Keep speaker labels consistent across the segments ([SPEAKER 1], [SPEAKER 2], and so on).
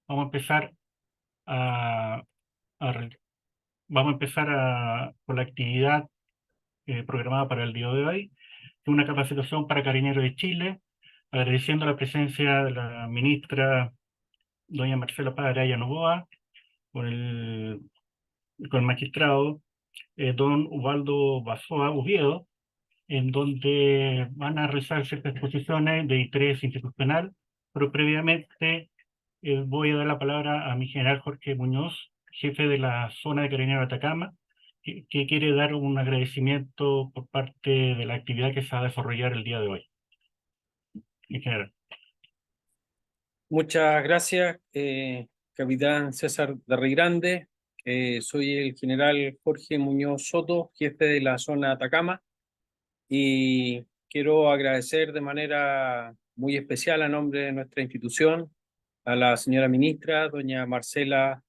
[SPEAKER 1] Vamos a empezar a, a re- vamos a empezar con la actividad programada para el día de hoy, que es una capacitación para Carabineros de Chile, agradeciendo la presencia de la ministra doña Marcela Paz Araya Novoa, con con el magistrado don Ubaldo Basoa Oviedo, en donde van a realizar ciertas exposiciones de interés institucional, pero previamente voy a dar la palabra a mi general Jorge Muñoz, jefe de la zona de Carabineros de Atacama, que quiere dar un agradecimiento por parte de la actividad que se va a desarrollar el día de hoy. Mi general.
[SPEAKER 2] Muchas gracias, capitán César Darrigrande. Soy el general Jorge Muñoz Soto, jefe de la zona Atacama, y quiero agradecer de manera muy especial a nombre de nuestra institución a la señora ministra, doña Marcela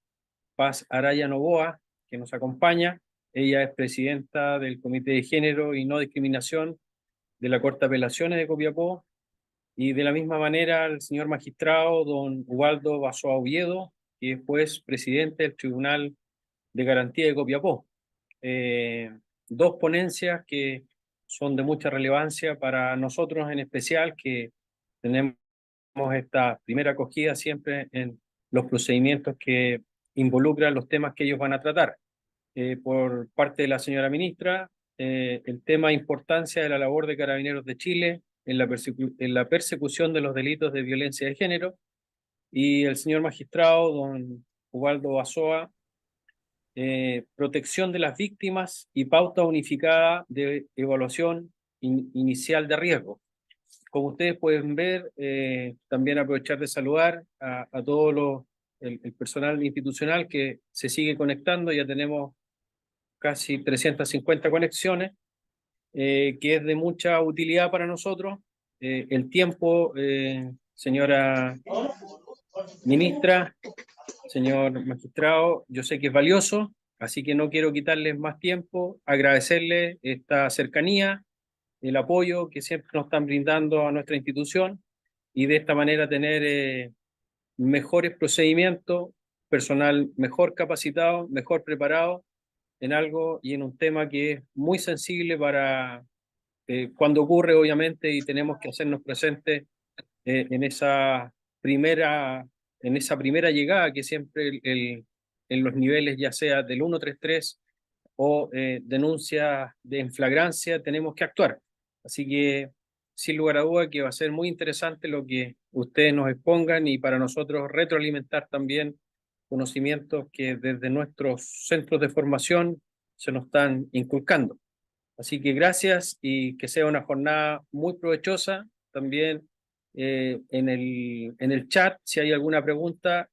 [SPEAKER 2] Paz Araya Novoa, que nos acompaña. Ella es presidenta del Comité de Género y No Discriminación de la Corte de Apelaciones de Copiapó, y de la misma manera el señor magistrado don Ubaldo Basoa Oviedo, que es juez presidente del Tribunal de Garantía de Copiapó. Dos ponencias que son de mucha relevancia para nosotros en especial, que tenemos esta primera acogida siempre en los procedimientos que involucran los temas que ellos van a tratar. Por parte de la señora ministra, el tema de importancia de la labor de Carabineros de Chile en la persecución de los delitos de violencia de género, y el señor magistrado, don Ubaldo Basoa, protección de las víctimas y pauta unificada de evaluación inicial de riesgo. Como ustedes pueden ver, también aprovechar de saludar a todo el personal institucional que se sigue conectando. Ya tenemos casi 350 conexiones, que es de mucha utilidad para nosotros. El tiempo, señora ministra, señor magistrado, yo sé que es valioso, así que no quiero quitarles más tiempo, agradecerles esta cercanía, el apoyo que siempre nos están brindando a nuestra institución, y de esta manera tener mejores procedimientos, personal mejor capacitado, mejor preparado en algo y en un tema que es muy sensible para cuando ocurre, obviamente, y tenemos que hacernos presentes en en esa primera llegada, que siempre en los niveles, ya sea del 133 o denuncia en flagrancia, tenemos que actuar. Así que, sin lugar a duda, que va a ser muy interesante lo que ustedes nos expongan, y para nosotros retroalimentar también conocimientos que desde nuestros centros de formación se nos están inculcando. Así que gracias, y que sea una jornada muy provechosa. También en el chat, si hay alguna pregunta,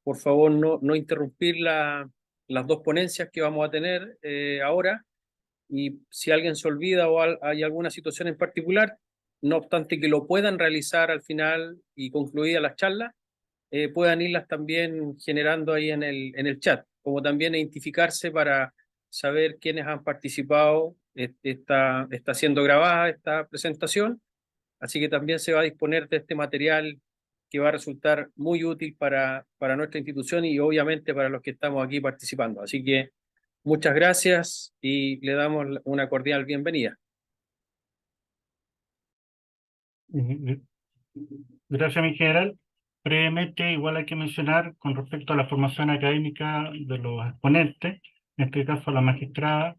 [SPEAKER 2] por favor no interrumpir las dos ponencias que vamos a tener ahora. Y si alguien se olvida o hay alguna situación en particular, no obstante que lo puedan realizar al final y concluida las charlas, puedan irlas también generando ahí en en el chat, como también identificarse para saber quiénes han participado. Está siendo grabada esta presentación, así que también se va a disponer de este material que va a resultar muy útil para nuestra institución y obviamente para los que estamos aquí participando. Así que muchas gracias y le damos una cordial bienvenida.
[SPEAKER 1] Gracias, mi general. Brevemente, igual hay que mencionar con respecto a la formación académica de los exponentes, en este caso la magistrada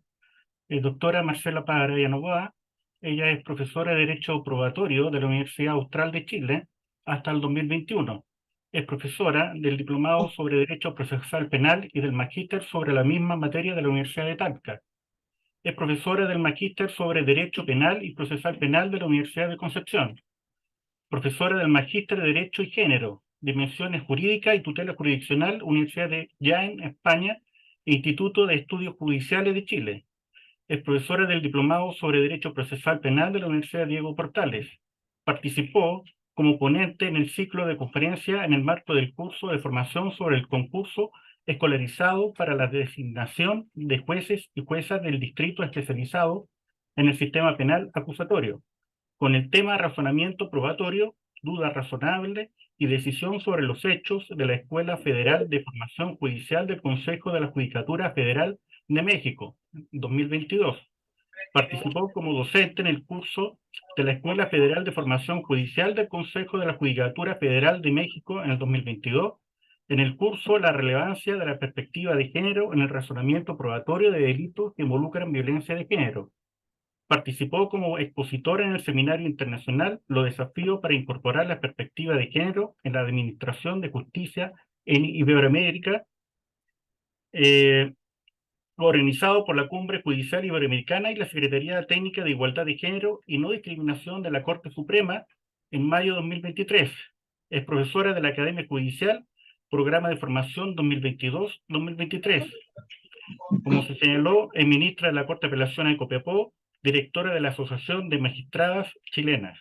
[SPEAKER 1] doctora Marcela Paz Araya Novoa. Ella es profesora de Derecho Probatorio de la Universidad Austral de Chile hasta el 2021. Es profesora del Diplomado sobre Derecho Procesal Penal y del Magíster sobre la misma materia de la Universidad de Talca. Es profesora del Magíster sobre Derecho Penal y Procesal Penal de la Universidad de Concepción. Profesora del Magíster de Derecho y Género, Dimensiones Jurídicas y Tutela Jurisdiccional, Universidad de Jaén, España, e Instituto de Estudios Judiciales de Chile. Es profesora del Diplomado sobre Derecho Procesal Penal de la Universidad Diego Portales. Participó como ponente en el ciclo de conferencia en el marco del curso de formación sobre el concurso escolarizado para la designación de jueces y juezas del distrito especializado en el sistema penal acusatorio, con el tema razonamiento probatorio, duda razonable y decisión sobre los hechos de la Escuela Federal de Formación Judicial del Consejo de la Judicatura Federal de México, 2022. Participó como docente en el curso de la Escuela Federal de Formación Judicial del Consejo de la Judicatura Federal de México en el 2022, en el curso La relevancia de la perspectiva de género en el razonamiento probatorio de delitos que involucran violencia de género. Participó como expositor en el Seminario Internacional Los desafíos para incorporar la perspectiva de género en la administración de justicia en Iberoamérica, organizado por la Cumbre Judicial Iberoamericana y la Secretaría Técnica de Igualdad de Género y No Discriminación de la Corte Suprema en mayo de 2023. Es profesora de la Academia Judicial, Programa de Formación 2022-2023. Como se señaló, es ministra de la Corte de Apelaciones de Copiapó, directora de la Asociación de Magistradas Chilenas.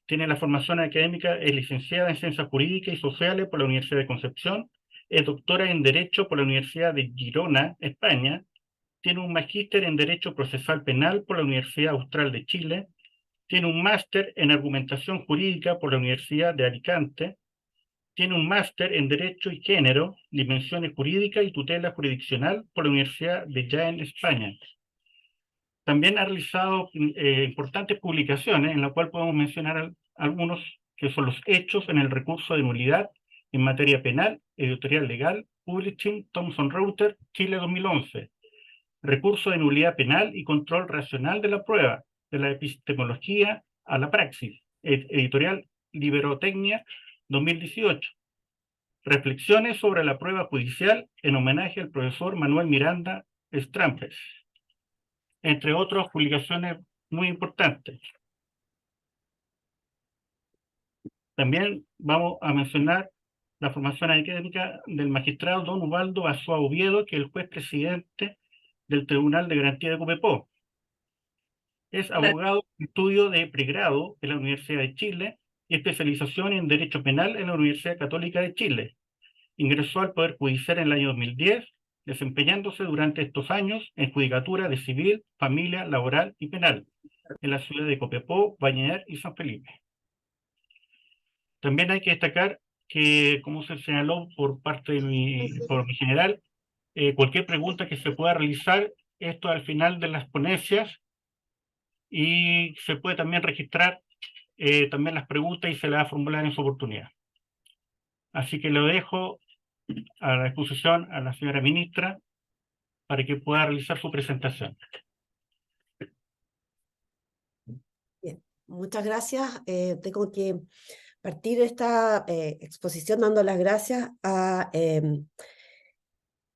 [SPEAKER 1] Tiene la formación académica, es licenciada en Ciencias Jurídicas y Sociales por la Universidad de Concepción, es doctora en Derecho por la Universidad de Girona, España, tiene un magíster en Derecho Procesal Penal por la Universidad Austral de Chile, tiene un máster en Argumentación Jurídica por la Universidad de Alicante, tiene un máster en Derecho y Género, Dimensiones Jurídicas y Tutela Jurisdiccional por la Universidad de Jaén, España. También ha realizado importantes publicaciones, en la cual podemos mencionar algunos que son los hechos en el recurso de nulidad en materia penal, editorial legal, Publishing, Thomson Reuters, Chile 2011. Recurso de nulidad penal y control racional de la prueba, de la epistemología a la praxis, editorial Liberotecnia 2018. Reflexiones sobre la prueba judicial en homenaje al profesor Manuel Miranda Strampes, entre otras publicaciones muy importantes. También vamos a mencionar la formación académica del magistrado don Ubaldo Basua Oviedo, que es el juez presidente del Tribunal de Garantía de Copiapó. Es abogado de estudio de pregrado en la Universidad de Chile y especialización en Derecho Penal en la Universidad Católica de Chile. Ingresó al Poder Judicial en el año 2010, desempeñándose durante estos años en judicatura de civil, familia, laboral y penal, en la ciudad de Copiapó, Bañanar y San Felipe. También hay que destacar que, como se señaló por parte de mi general, cualquier pregunta que se pueda realizar, esto al final de las ponencias, y se puede también registrar también las preguntas y se las va a formular en su oportunidad. Así que lo dejo a la exposición a la señora ministra para que pueda realizar su presentación.
[SPEAKER 3] Bien, muchas gracias. Tengo que partir esta exposición dando las gracias a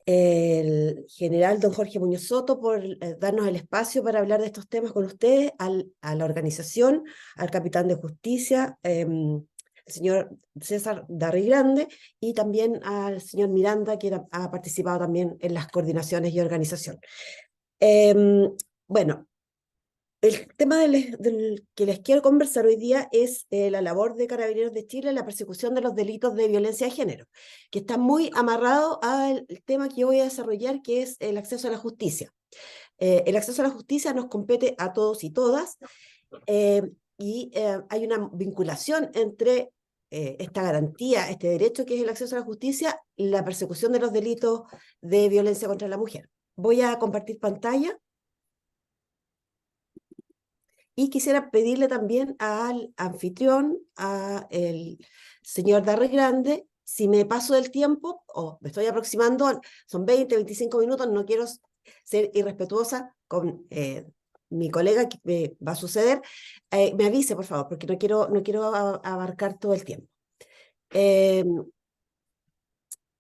[SPEAKER 3] el general don Jorge Muñoz Soto por darnos el espacio para hablar de estos temas con ustedes, a la organización, al capitán de justicia, el señor César Darrigrande, y también al señor Miranda, que ha participado también en las coordinaciones y organización. Bueno, el tema del que les quiero conversar hoy día es la labor de Carabineros de Chile en la persecución de los delitos de violencia de género, que está muy amarrado al tema que yo voy a desarrollar, que es el acceso a la justicia. El acceso a la justicia nos compete a todos y todas, y hay una vinculación entre esta garantía, este derecho que es el acceso a la justicia, y la persecución de los delitos de violencia contra la mujer. Voy a compartir pantalla. Y quisiera pedirle también al anfitrión, al señor Darrigrande, si me paso del tiempo, o me estoy aproximando, son 20, 25 minutos, no quiero ser irrespetuosa con mi colega, que va a suceder, me avise, por favor, porque no quiero abarcar todo el tiempo.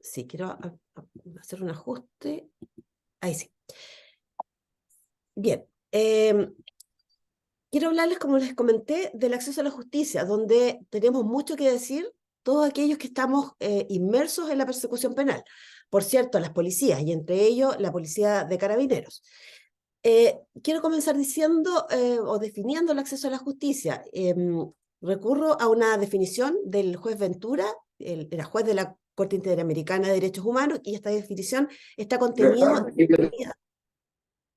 [SPEAKER 3] Sí, quiero hacer un ajuste. Ahí sí. Bien. Quiero hablarles, como les comenté, del acceso a la justicia, donde tenemos mucho que decir todos aquellos que estamos inmersos en la persecución penal. Por cierto, las policías, y entre ellos la policía de Carabineros. Quiero comenzar diciendo o definiendo el acceso a la justicia. Recurro a una definición del juez Ventura, era juez de la Corte Interamericana de Derechos Humanos, y esta definición está contenida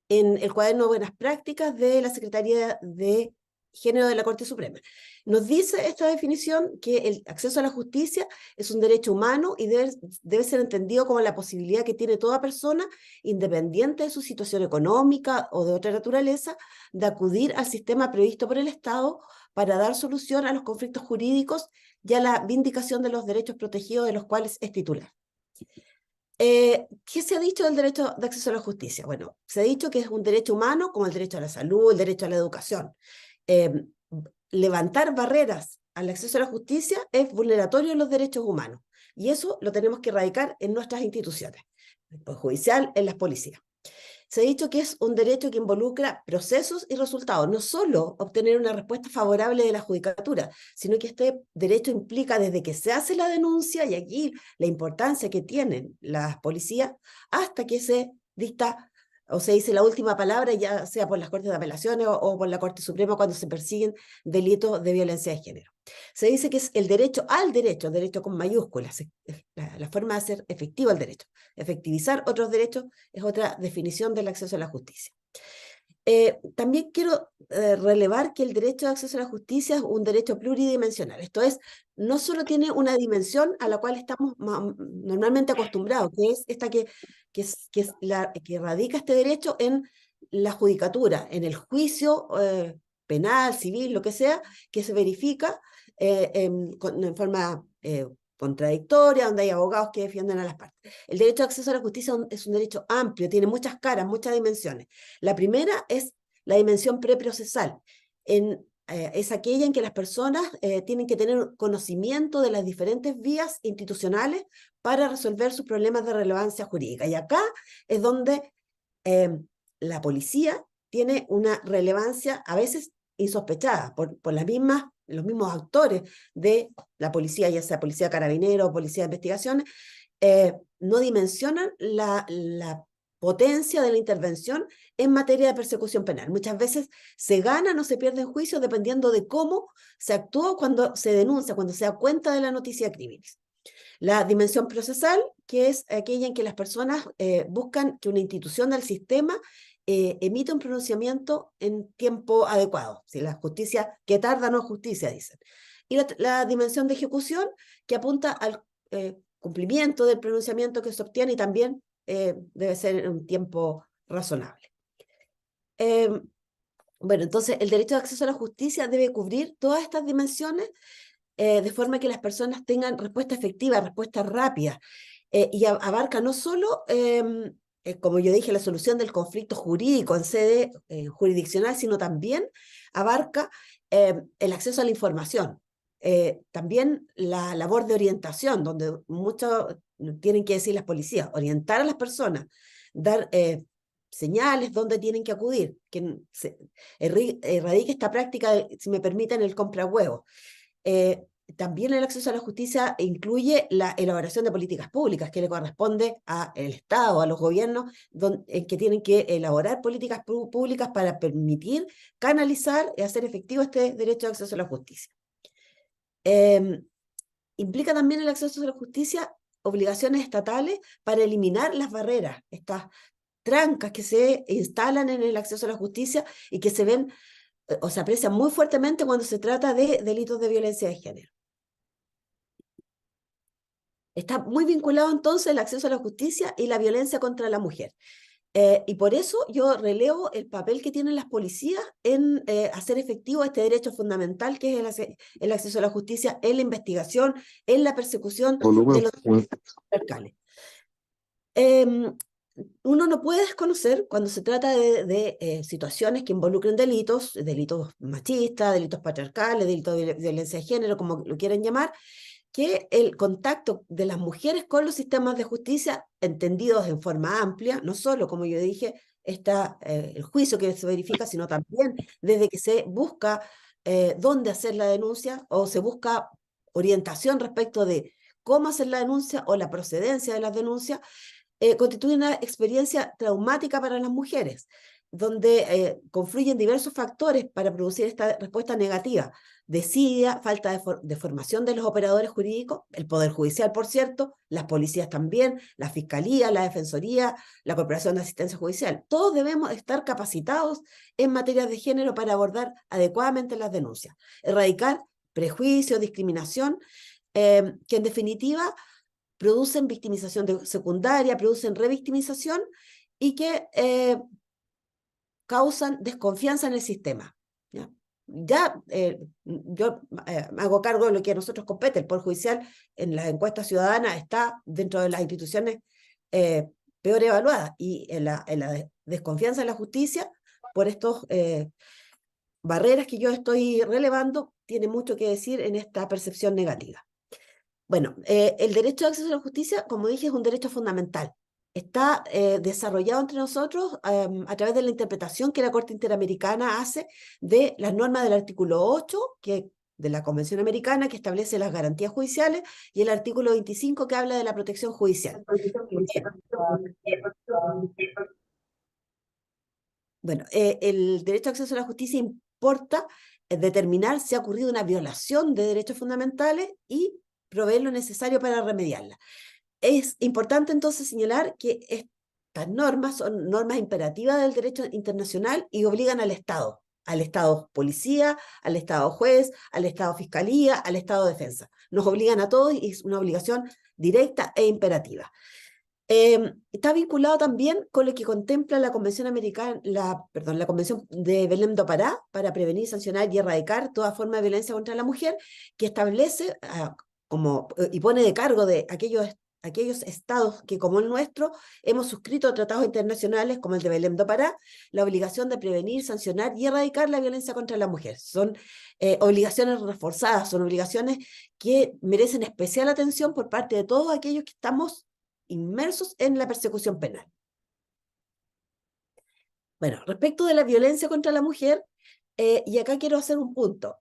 [SPEAKER 3] en el cuaderno de buenas prácticas de la Secretaría de Género de la Corte Suprema. Nos dice esta definición que el acceso a la justicia es un derecho humano y debe ser entendido como la posibilidad que tiene toda persona, independiente de su situación económica o de otra naturaleza, de acudir al sistema previsto por el Estado para dar solución a los conflictos jurídicos y a la vindicación de los derechos protegidos de los cuales es titular. ¿Qué se ha dicho del derecho de acceso a la justicia? Bueno, se ha dicho que es un derecho humano como el derecho a la salud, el derecho a la educación. Levantar barreras al acceso a la justicia es vulneratorio de los derechos humanos, y eso lo tenemos que erradicar en nuestras instituciones, en el Poder Judicial, en las policías. Se ha dicho que es un derecho que involucra procesos y resultados, no solo obtener una respuesta favorable de la judicatura, sino que este derecho implica desde que se hace la denuncia, y aquí la importancia que tienen las policías, hasta que se dicta o se dice la última palabra, ya sea por las Cortes de Apelaciones o por la Corte Suprema cuando se persiguen delitos de violencia de género. Se dice que es el derecho al derecho, derecho con mayúsculas, la forma de hacer efectivo el derecho. Efectivizar otros derechos es otra definición del acceso a la justicia. También quiero relevar que el derecho de acceso a la justicia es un derecho pluridimensional. Esto es, no solo tiene una dimensión a la cual estamos normalmente acostumbrados, que es esta que radica este derecho en la judicatura, en el juicio penal, civil, lo que sea, que se verifica en forma contradictoria, donde hay abogados que defienden a las partes. El derecho de acceso a la justicia es un derecho amplio, tiene muchas caras, muchas dimensiones. La primera es la dimensión preprocesal. Es aquella en que las personas tienen que tener conocimiento de las diferentes vías institucionales para resolver sus problemas de relevancia jurídica. Y acá es donde la policía tiene una relevancia a veces insospechada por los mismos actores de la policía, ya sea policía carabinero o policía de investigaciones, no dimensionan la potencia de la intervención en materia de persecución penal. Muchas veces se ganan o se pierden juicios dependiendo de cómo se actuó cuando se denuncia, cuando se da cuenta de la noticia de crímenes. La dimensión procesal, que es aquella en que las personas buscan que una institución del sistema emita un pronunciamiento en tiempo adecuado. Si la justicia, que tarda no es justicia, dicen. Y la dimensión de ejecución, que apunta al cumplimiento del pronunciamiento que se obtiene, y también debe ser en un tiempo razonable. Bueno, entonces el derecho de acceso a la justicia debe cubrir todas estas dimensiones de forma que las personas tengan respuesta efectiva, respuesta rápida, y abarca no solo, como yo dije, la solución del conflicto jurídico en sede jurisdiccional, sino también abarca el acceso a la información. También la labor de orientación, donde mucho tienen que decir las policías, orientar a las personas, dar señales donde tienen que acudir, que se erradique esta práctica, si me permiten, el compra huevos. También el acceso a la justicia incluye la elaboración de políticas públicas que le corresponde al Estado, a los gobiernos, en que tienen que elaborar políticas públicas para permitir, canalizar y hacer efectivo este derecho de acceso a la justicia. Implica también el acceso a la justicia obligaciones estatales para eliminar las barreras, estas trancas que se instalan en el acceso a la justicia y que se ven o se aprecian muy fuertemente cuando se trata de delitos de violencia de género. Está muy vinculado entonces el acceso a la justicia y la violencia contra la mujer. Y por eso yo relevo el papel que tienen las policías en hacer efectivo este derecho fundamental que es el acceso a la justicia en la investigación, en la persecución de los patriarcales. Uno no puede desconocer cuando se trata de situaciones que involucren delitos machistas, delitos patriarcales, delitos de violencia de género, como lo quieran llamar, que el contacto de las mujeres con los sistemas de justicia, entendidos en forma amplia, no solo, como yo dije, está el juicio que se verifica, sino también desde que se busca dónde hacer la denuncia o se busca orientación respecto de cómo hacer la denuncia o la procedencia de las denuncias, constituye una experiencia traumática para las mujeres. donde confluyen diversos factores para producir esta respuesta negativa. Desidia, falta de formación de los operadores jurídicos, el Poder Judicial, por cierto, las policías también, la Fiscalía, la Defensoría, la Corporación de Asistencia Judicial. Todos debemos estar capacitados en materia de género para abordar adecuadamente las denuncias. Erradicar prejuicio, discriminación, que en definitiva producen victimización secundaria, producen revictimización y que causan desconfianza en el sistema. Yo me hago cargo de lo que a nosotros compete. El Poder Judicial en las encuestas ciudadanas está dentro de las instituciones peor evaluadas, y en la desconfianza en la justicia por estas barreras que yo estoy relevando tiene mucho que decir en esta percepción negativa. Bueno, el derecho de acceso a la justicia, como dije, es un derecho fundamental. Está desarrollado entre nosotros a través de la interpretación que la Corte Interamericana hace de las normas del artículo 8 de la Convención Americana, que establece las garantías judiciales, y el artículo 25 que habla de la protección judicial. Bueno, el derecho a acceso a la justicia importa determinar si ha ocurrido una violación de derechos fundamentales y proveer lo necesario para remediarla. Es importante entonces señalar que estas normas son normas imperativas del derecho internacional y obligan al Estado policía, al Estado juez, al Estado fiscalía, al Estado defensa. Nos obligan a todos y es una obligación directa e imperativa. Está vinculado también con lo que contempla la Convención Americana, la Convención de Belém do Pará para prevenir, sancionar y erradicar toda forma de violencia contra la mujer, que establece y pone de cargo de aquellos estados que, como el nuestro, hemos suscrito tratados internacionales como el de Belém do Pará, la obligación de prevenir, sancionar y erradicar la violencia contra la mujer. Son obligaciones reforzadas, son obligaciones que merecen especial atención por parte de todos aquellos que estamos inmersos en la persecución penal. Bueno, respecto de la violencia contra la mujer, y acá quiero hacer un punto.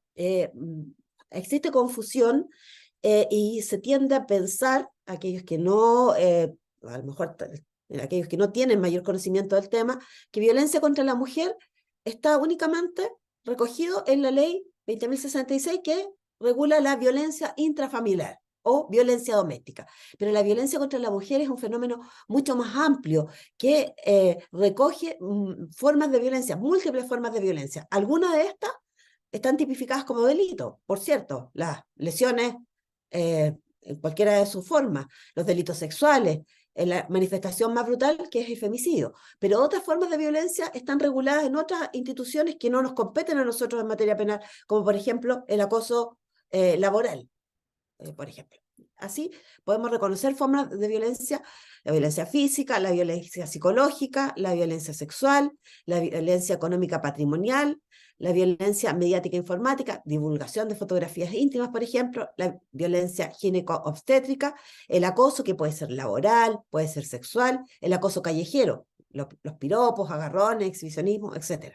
[SPEAKER 3] Existe confusión y se tiende a pensar, aquellos que no, a lo mejor aquellos que no tienen mayor conocimiento del tema, que violencia contra la mujer está únicamente recogido en la ley 20.066, que regula la violencia intrafamiliar o violencia doméstica. Pero la violencia contra la mujer es un fenómeno mucho más amplio que recoge formas de violencia, múltiples formas de violencia. Algunas de estas están tipificadas como delito, por cierto, las lesiones en cualquiera de sus formas, los delitos sexuales, la manifestación más brutal, que es el femicidio. Pero otras formas de violencia están reguladas en otras instituciones que no nos competen a nosotros en materia penal, como por ejemplo el acoso laboral, por ejemplo. Así podemos reconocer formas de violencia: la violencia física, la violencia psicológica, la violencia sexual, la violencia económica patrimonial, la violencia mediática informática, divulgación de fotografías íntimas, por ejemplo, la violencia gineco-obstétrica, el acoso, que puede ser laboral, puede ser sexual, el acoso callejero, los piropos, agarrones, exhibicionismo, etc.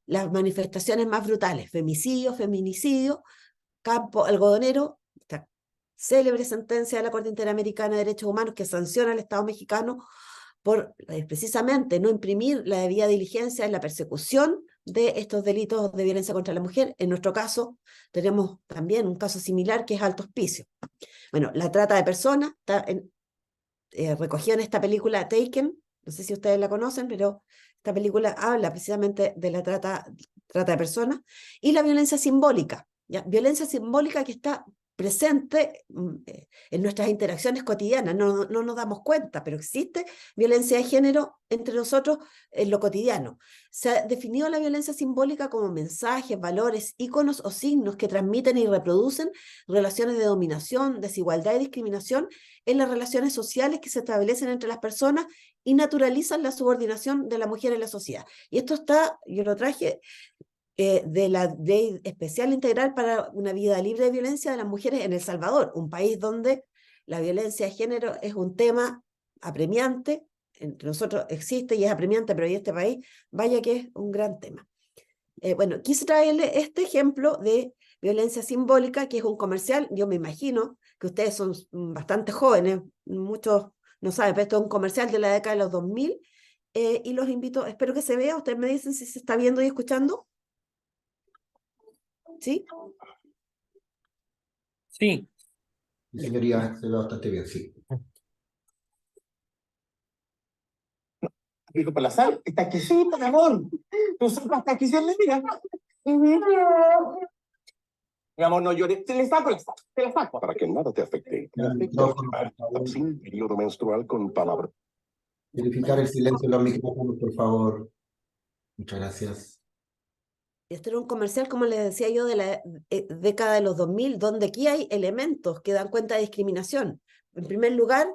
[SPEAKER 3] Las manifestaciones más brutales: femicidio, feminicidio, campo algodonero, esta célebre sentencia de la Corte Interamericana de Derechos Humanos que sanciona al Estado mexicano por precisamente no imprimir la debida diligencia en la persecución de estos delitos de violencia contra la mujer. En nuestro caso tenemos también un caso similar, que es Alto Hospicio. Bueno, la trata de personas está recogida en esta película Taken, no sé si ustedes la conocen, pero esta película habla precisamente de la trata de personas, y la violencia simbólica, ¿ya? Violencia simbólica que está presente en nuestras interacciones cotidianas. No nos damos cuenta, pero existe violencia de género entre nosotros en lo cotidiano. Se ha definido la violencia simbólica como mensajes, valores, íconos o signos que transmiten y reproducen relaciones de dominación, desigualdad y discriminación en las relaciones sociales que se establecen entre las personas y naturalizan la subordinación de la mujer en la sociedad. Y esto yo lo traje de la Ley Especial Integral para una Vida Libre de Violencia de las Mujeres en El Salvador, un país donde la violencia de género es un tema apremiante. Entre nosotros existe y es apremiante, pero en este país, vaya que es un gran tema. Bueno, quise traerle este ejemplo de violencia simbólica, que es un comercial. Yo me imagino que ustedes son bastante jóvenes, muchos no saben, pero esto es un comercial de la década de los 2000, y los invito, espero que se vea, ustedes me dicen si se está viendo y escuchando. ¿Sí?
[SPEAKER 2] Sí,
[SPEAKER 4] Sí, señoría, se ve bastante bien, sí.
[SPEAKER 5] Digo, por la sal, está exquisita, mi amor. Tu sopa está exquisita, mira. Mi amor, no llores. Te le saco la sal, te la saco.
[SPEAKER 6] Para que nada te afecte.
[SPEAKER 4] El micrófono, por favor.
[SPEAKER 6] Sin periodo menstrual con palabras.
[SPEAKER 4] Verificar el silencio en los micrófonos, por favor. Muchas gracias.
[SPEAKER 3] Este era un comercial, como les decía yo, de la década de los 2000, donde aquí hay elementos que dan cuenta de discriminación. En primer lugar,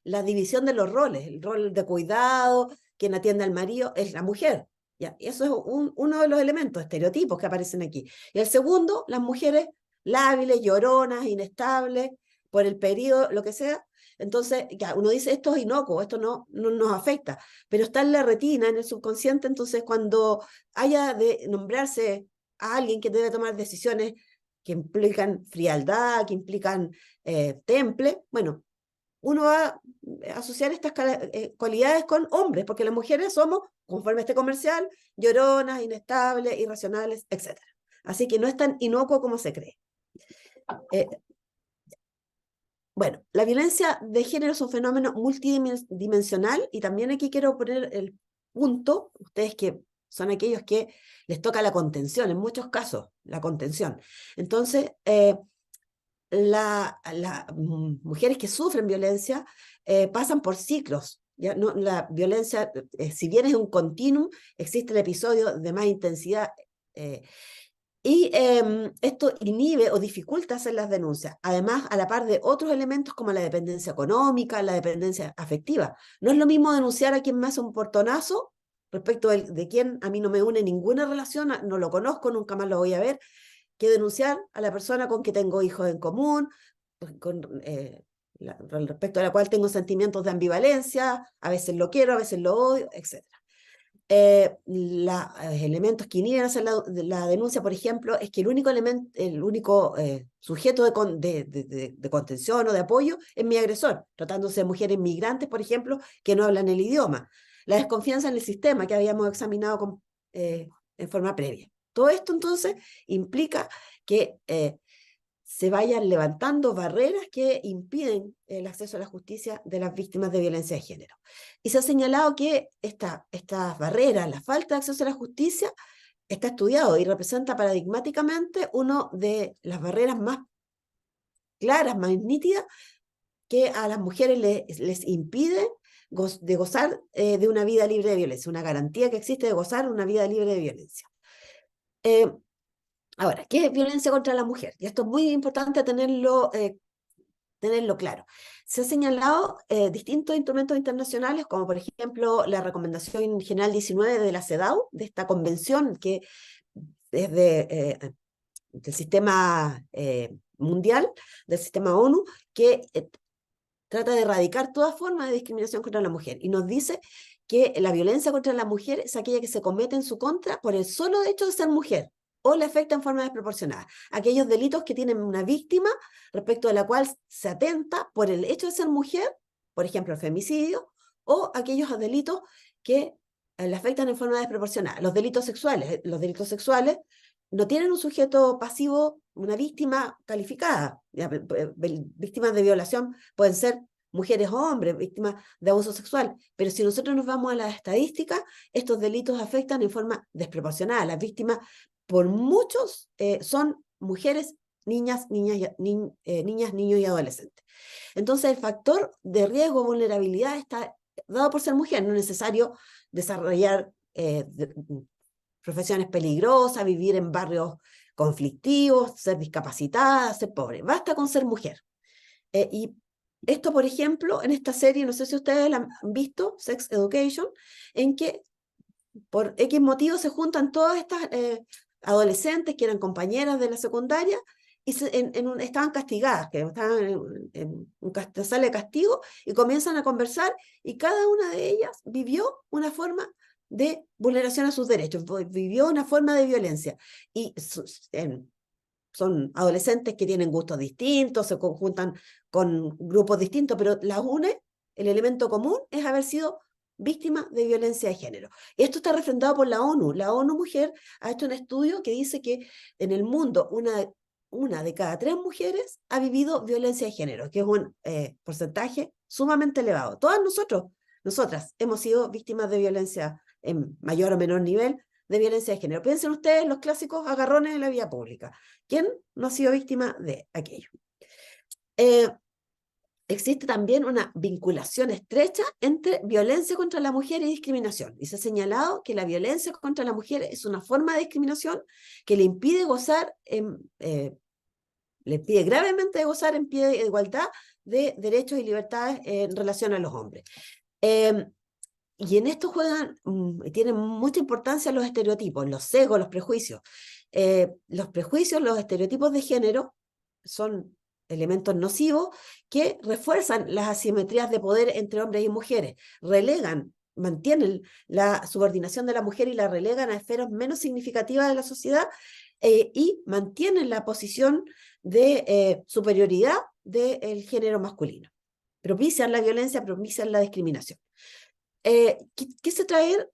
[SPEAKER 3] la división de los roles, el rol de cuidado, quien atiende al marido es la mujer. ¿Ya? Y eso es uno de los elementos, estereotipos que aparecen aquí. Y el segundo, las mujeres lábiles, lloronas, inestables, por el periodo, lo que sea. Entonces, ya, uno dice, esto es inocuo, esto no nos afecta, pero está en la retina, en el subconsciente, entonces cuando haya de nombrarse a alguien que debe tomar decisiones que implican frialdad, que implican temple, bueno, uno va a asociar estas cualidades con hombres, porque las mujeres somos, conforme a este comercial, lloronas, inestables, irracionales, etc. Así que no es tan inocuo como se cree. Bueno, la violencia de género es un fenómeno multidimensional y también aquí quiero poner el punto, ustedes que son aquellos que les toca la contención, en muchos casos, la contención. Entonces, las mujeres que sufren violencia pasan por ciclos. ¿Ya? No, la violencia, si bien es un continuum, existe el episodio de más intensidad y esto inhibe o dificulta hacer las denuncias, además a la par de otros elementos como la dependencia económica, la dependencia afectiva. No es lo mismo denunciar a quien me hace un portonazo respecto de quien a mí no me une ninguna relación, no lo conozco, nunca más lo voy a ver, que denunciar a la persona con que tengo hijos en común, respecto a la cual tengo sentimientos de ambivalencia, a veces lo quiero, a veces lo odio, etc. Elementos que inhiben hacer la denuncia, por ejemplo, es que el único sujeto de contención o de apoyo es mi agresor, tratándose de mujeres migrantes, por ejemplo, que no hablan el idioma. La desconfianza en el sistema que habíamos examinado en forma previa. Todo esto entonces implica que se vayan levantando barreras que impiden el acceso a la justicia de las víctimas de violencia de género. Y se ha señalado que estas barreras, la falta de acceso a la justicia, está estudiado y representa paradigmáticamente una de las barreras más claras, más nítidas, que a las mujeres les impide de gozar de una vida libre de violencia, una garantía que existe de gozar una vida libre de violencia. Ahora, ¿qué es violencia contra la mujer? Y esto es muy importante tenerlo claro. Se han señalado distintos instrumentos internacionales, como por ejemplo la Recomendación General 19 de la CEDAW, de esta convención que es del sistema mundial, del sistema ONU, que trata de erradicar toda forma de discriminación contra la mujer. Y nos dice que la violencia contra la mujer es aquella que se comete en su contra por el solo hecho de ser mujer, o le afecta en forma desproporcionada. Aquellos delitos que tienen una víctima respecto de la cual se atenta por el hecho de ser mujer, por ejemplo, el femicidio, o aquellos delitos que le afectan en forma desproporcionada. Los delitos sexuales no tienen un sujeto pasivo, una víctima calificada. Víctimas de violación pueden ser mujeres o hombres, víctimas de abuso sexual, pero si nosotros nos vamos a las estadísticas, estos delitos afectan en forma desproporcionada. Las víctimas por muchos son mujeres, niñas, niños y adolescentes. Entonces el factor de riesgo o vulnerabilidad está dado por ser mujer, no es necesario desarrollar profesiones peligrosas, vivir en barrios conflictivos, ser discapacitada, ser pobre, basta con ser mujer. Y esto, por ejemplo, en esta serie, no sé si ustedes la han visto, Sex Education, en que por X motivos se juntan todas estas adolescentes que eran compañeras de la secundaria y estaban castigadas, que estaban en una sala de castigo y comienzan a conversar y cada una de ellas vivió una forma de vulneración a sus derechos, vivió una forma de violencia y son adolescentes que tienen gustos distintos, se conjuntan con grupos distintos, pero las une, el elemento común es haber sido víctimas de violencia de género. Esto está refrendado por la ONU. La ONU Mujer ha hecho un estudio que dice que en el mundo una de cada 3 mujeres ha vivido violencia de género, que es un porcentaje sumamente elevado. Todas nosotras hemos sido víctimas de violencia en mayor o menor nivel de violencia de género. Piensen ustedes los clásicos agarrones en la vía pública. ¿Quién no ha sido víctima de aquello? Existe también una vinculación estrecha entre violencia contra la mujer y discriminación. Y se ha señalado que la violencia contra la mujer es una forma de discriminación que le impide gozar, le impide gravemente gozar en pie de igualdad de derechos y libertades en relación a los hombres. Y en esto tienen mucha importancia los estereotipos, los sesgos, los prejuicios. Los prejuicios, los estereotipos de género son elementos nocivos que refuerzan las asimetrías de poder entre hombres y mujeres, mantienen la subordinación de la mujer y la relegan a esferas menos significativas de la sociedad y mantienen la posición de superioridad del género masculino. Propician la violencia, propician la discriminación. Quise traer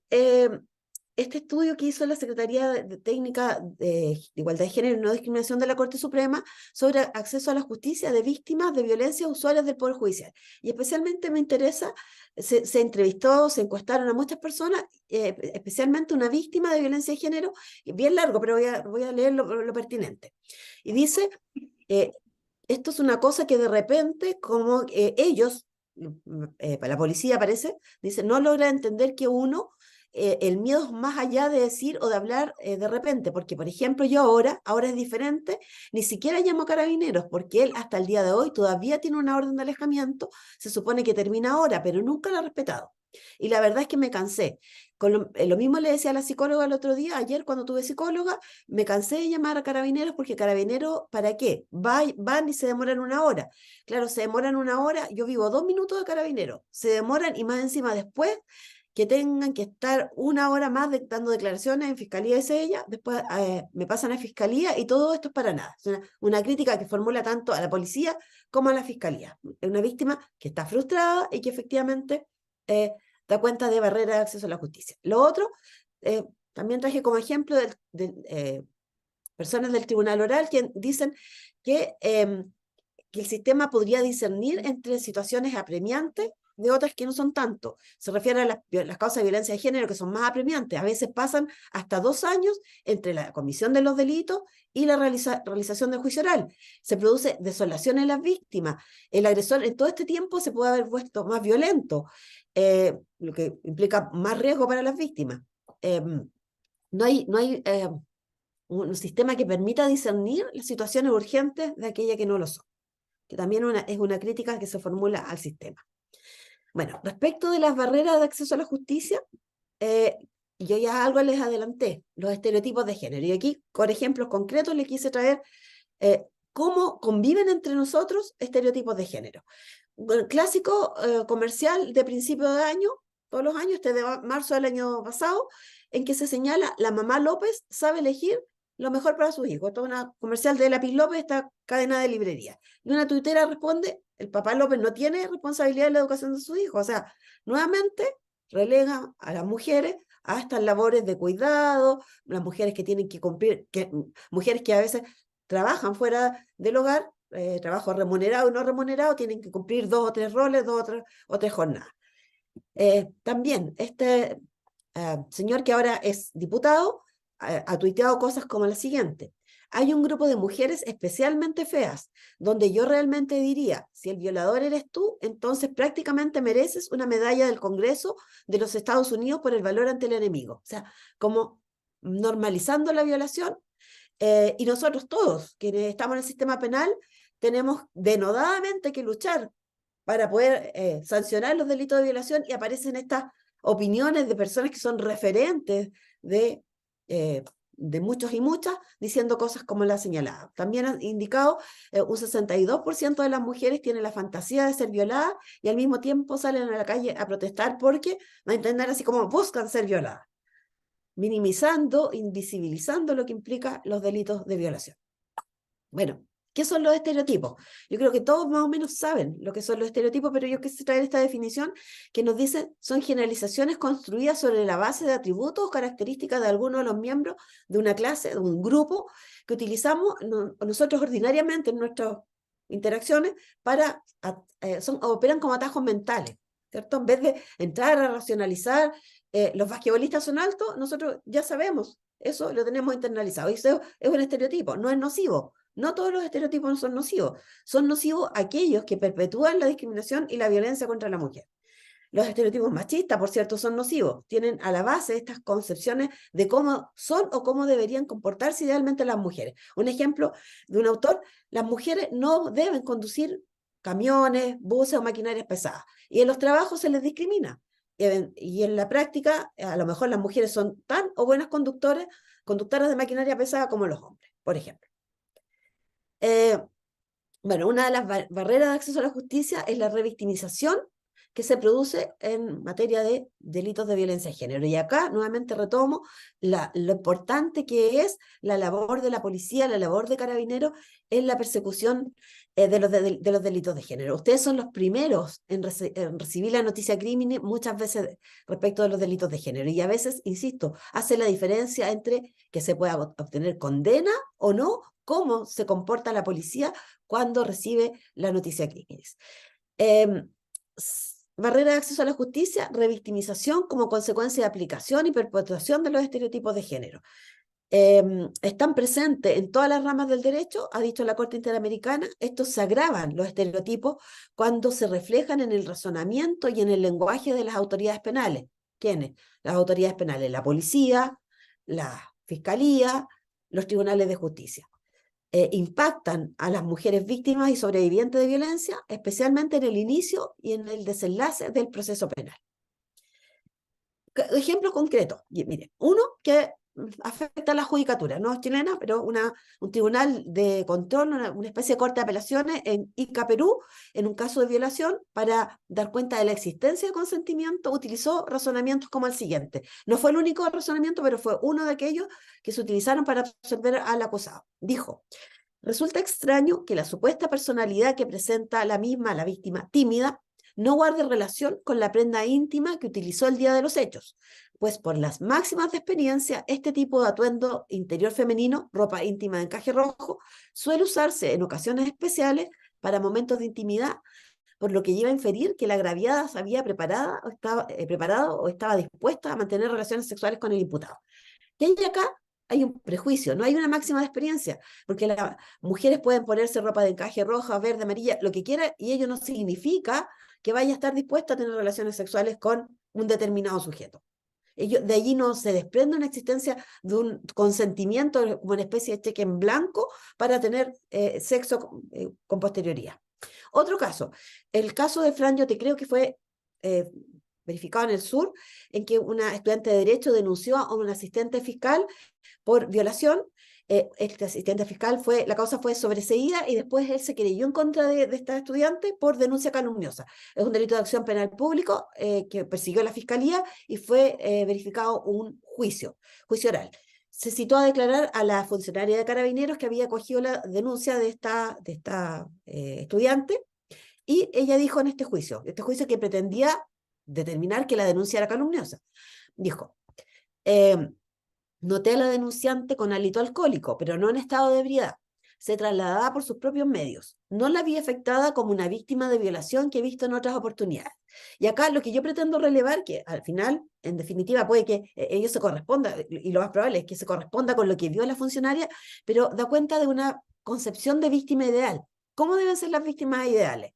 [SPEAKER 3] este estudio que hizo la Secretaría Técnica de Igualdad de Género y No Discriminación de la Corte Suprema sobre acceso a la justicia de víctimas de violencia usuarias del Poder Judicial. Y especialmente me interesa, se entrevistó, se encuestaron a muchas personas, especialmente una víctima de violencia de género, bien largo, pero voy a leer lo pertinente. Y dice, esto es una cosa que de repente, como ellos, la policía parece, dice, no logra entender que el miedo es más allá de decir o de hablar de repente, porque por ejemplo yo ahora es diferente, ni siquiera llamo a Carabineros, porque él hasta el día de hoy todavía tiene una orden de alejamiento, se supone que termina ahora, pero nunca la ha respetado. Y la verdad es que me cansé. Lo mismo le decía a la psicóloga el otro día, ayer cuando tuve psicóloga, me cansé de llamar a Carabineros porque Carabineros, ¿para qué? Van y se demoran 1 hora. Claro, se demoran 1 hora, yo vivo 2 minutos de Carabineros, se demoran y más encima después que tengan que estar 1 hora más dando declaraciones en Fiscalía, dice ella, después me pasan a Fiscalía y todo esto es para nada. Es una crítica que formula tanto a la policía como a la Fiscalía. Es una víctima que está frustrada y que efectivamente da cuenta de barreras de acceso a la justicia. Lo otro, también traje como ejemplo personas del Tribunal Oral que dicen que el sistema podría discernir entre situaciones apremiantes de otras que no son tanto. Se refiere a las causas de violencia de género que son más apremiantes. A veces pasan hasta 2 años entre la comisión de los delitos y la realización del juicio oral. Se produce desolación en las víctimas. El agresor en todo este tiempo se puede haber vuelto más violento, lo que implica más riesgo para las víctimas. No hay un sistema que permita discernir las situaciones urgentes de aquellas que no lo son, que también es una crítica que se formula al sistema. Bueno, respecto de las barreras de acceso a la justicia, yo ya algo les adelanté, los estereotipos de género. Y aquí, con ejemplos concretos, les quise traer cómo conviven entre nosotros estereotipos de género. El clásico comercial de principio de año, todos los años, este de marzo del año pasado, en que se señala la mamá López sabe elegir lo mejor para sus hijos. Esto es una comercial de Lápiz López, esta cadena de librería. Y una tuitera responde, el papá López no tiene responsabilidad en la educación de sus hijos. O sea, nuevamente relega a las mujeres a estas labores de cuidado, las mujeres que tienen que cumplir, mujeres que a veces trabajan fuera del hogar, trabajo remunerado y no remunerado, tienen que cumplir 2 o 3 roles, 2 o 3 jornadas. También este señor que ahora es diputado ha tuiteado cosas como la siguiente: hay un grupo de mujeres especialmente feas, donde yo realmente diría, si el violador eres tú, entonces prácticamente mereces una medalla del Congreso de los Estados Unidos por el valor ante el enemigo. O sea, como normalizando la violación, y nosotros todos, quienes estamos en el sistema penal, tenemos denodadamente que luchar para poder sancionar los delitos de violación, y aparecen estas opiniones de personas que son referentes de muchos y muchas, diciendo cosas como la señalada. También han indicado un 62% de las mujeres tienen la fantasía de ser violadas y al mismo tiempo salen a la calle a protestar porque va a entender así como buscan ser violadas, minimizando, invisibilizando lo que implica los delitos de violación. Bueno, ¿Qué son los estereotipos? Yo creo que todos más o menos saben lo que son los estereotipos, pero yo quise traer esta definición que nos dice son generalizaciones construidas sobre la base de atributos o características de alguno de los miembros de una clase, de un grupo, que utilizamos nosotros ordinariamente en nuestras interacciones para, operan como atajos mentales, ¿cierto? En vez de entrar a racionalizar, los basquetbolistas son altos, nosotros ya sabemos, eso lo tenemos internalizado, y eso es un estereotipo, no es nocivo. No todos los estereotipos no son nocivos aquellos que perpetúan la discriminación y la violencia contra la mujer. Los estereotipos machistas, por cierto, son nocivos, tienen a la base estas concepciones de cómo son o cómo deberían comportarse idealmente las mujeres. Un ejemplo de un autor: las mujeres no deben conducir camiones, buses o maquinarias pesadas, y en los trabajos se les discrimina. Y en la práctica, a lo mejor las mujeres son tan o buenas conductoras de maquinaria pesada como los hombres, por ejemplo. Bueno, una de las barreras de acceso a la justicia es la revictimización que se produce en materia de delitos de violencia de género. Y acá nuevamente retomo lo importante que es la labor de la policía, la labor de carabineros en la persecución de los delitos de género. Ustedes son los primeros en recibir la noticia crimen muchas veces respecto de los delitos de género. Y a veces, insisto, hace la diferencia entre que se pueda obtener condena o no, cómo se comporta la policía cuando recibe la noticia crímenes. Barrera de acceso a la justicia, revictimización como consecuencia de aplicación y perpetuación de los estereotipos de género. Están presentes en todas las ramas del derecho, ha dicho la Corte Interamericana. Estos se agravan, los estereotipos, cuando se reflejan en el razonamiento y en el lenguaje de las autoridades penales. ¿Quiénes? Las autoridades penales, la policía, la fiscalía, los tribunales de justicia. Impactan a las mujeres víctimas y sobrevivientes de violencia, especialmente en el inicio y en el desenlace del proceso penal. Ejemplo concreto, mire, uno que afecta a la judicatura, no es chilena, pero un tribunal de control, una especie de corte de apelaciones en Ica, Perú, en un caso de violación, para dar cuenta de la existencia de consentimiento, utilizó razonamientos como el siguiente. No fue el único razonamiento, pero fue uno de aquellos que se utilizaron para absolver al acusado. Dijo: resulta extraño que la supuesta personalidad que presenta la víctima tímida, no guarde relación con la prenda íntima que utilizó el día de los hechos, pues por las máximas de experiencia, este tipo de atuendo interior femenino, ropa íntima de encaje rojo, suele usarse en ocasiones especiales para momentos de intimidad, por lo que lleva a inferir que la agraviada se había preparado o estaba dispuesta a mantener relaciones sexuales con el imputado. Y ahí acá hay un prejuicio, no hay una máxima de experiencia, porque las mujeres pueden ponerse ropa de encaje roja, verde, amarilla, lo que quieran, y ello no significa que vaya a estar dispuesta a tener relaciones sexuales con un determinado sujeto. De allí no se desprende una existencia de un consentimiento como una especie de cheque en blanco para tener sexo con posterioridad. Otro caso, el caso de Fran, yo te creo que fue verificado en el sur, en que una estudiante de Derecho denunció a un asistente fiscal por violación. Este asistente fiscal la causa fue sobreseída y después él se querelló en contra de esta estudiante por denuncia calumniosa. Es un delito de acción penal público que persiguió la fiscalía y fue verificado un juicio oral. Se citó a declarar a la funcionaria de Carabineros que había acogido la denuncia de esta estudiante, y ella dijo en este juicio que pretendía determinar que la denuncia era calumniosa. Dijo: noté a la denunciante con hálito alcohólico, pero no en estado de ebriedad. Se trasladaba por sus propios medios. No la vi afectada como una víctima de violación que he visto en otras oportunidades. Y acá lo que yo pretendo relevar, que al final, en definitiva, puede que ello se corresponda, y lo más probable es que se corresponda con lo que vio la funcionaria, pero da cuenta de una concepción de víctima ideal. ¿Cómo deben ser las víctimas ideales?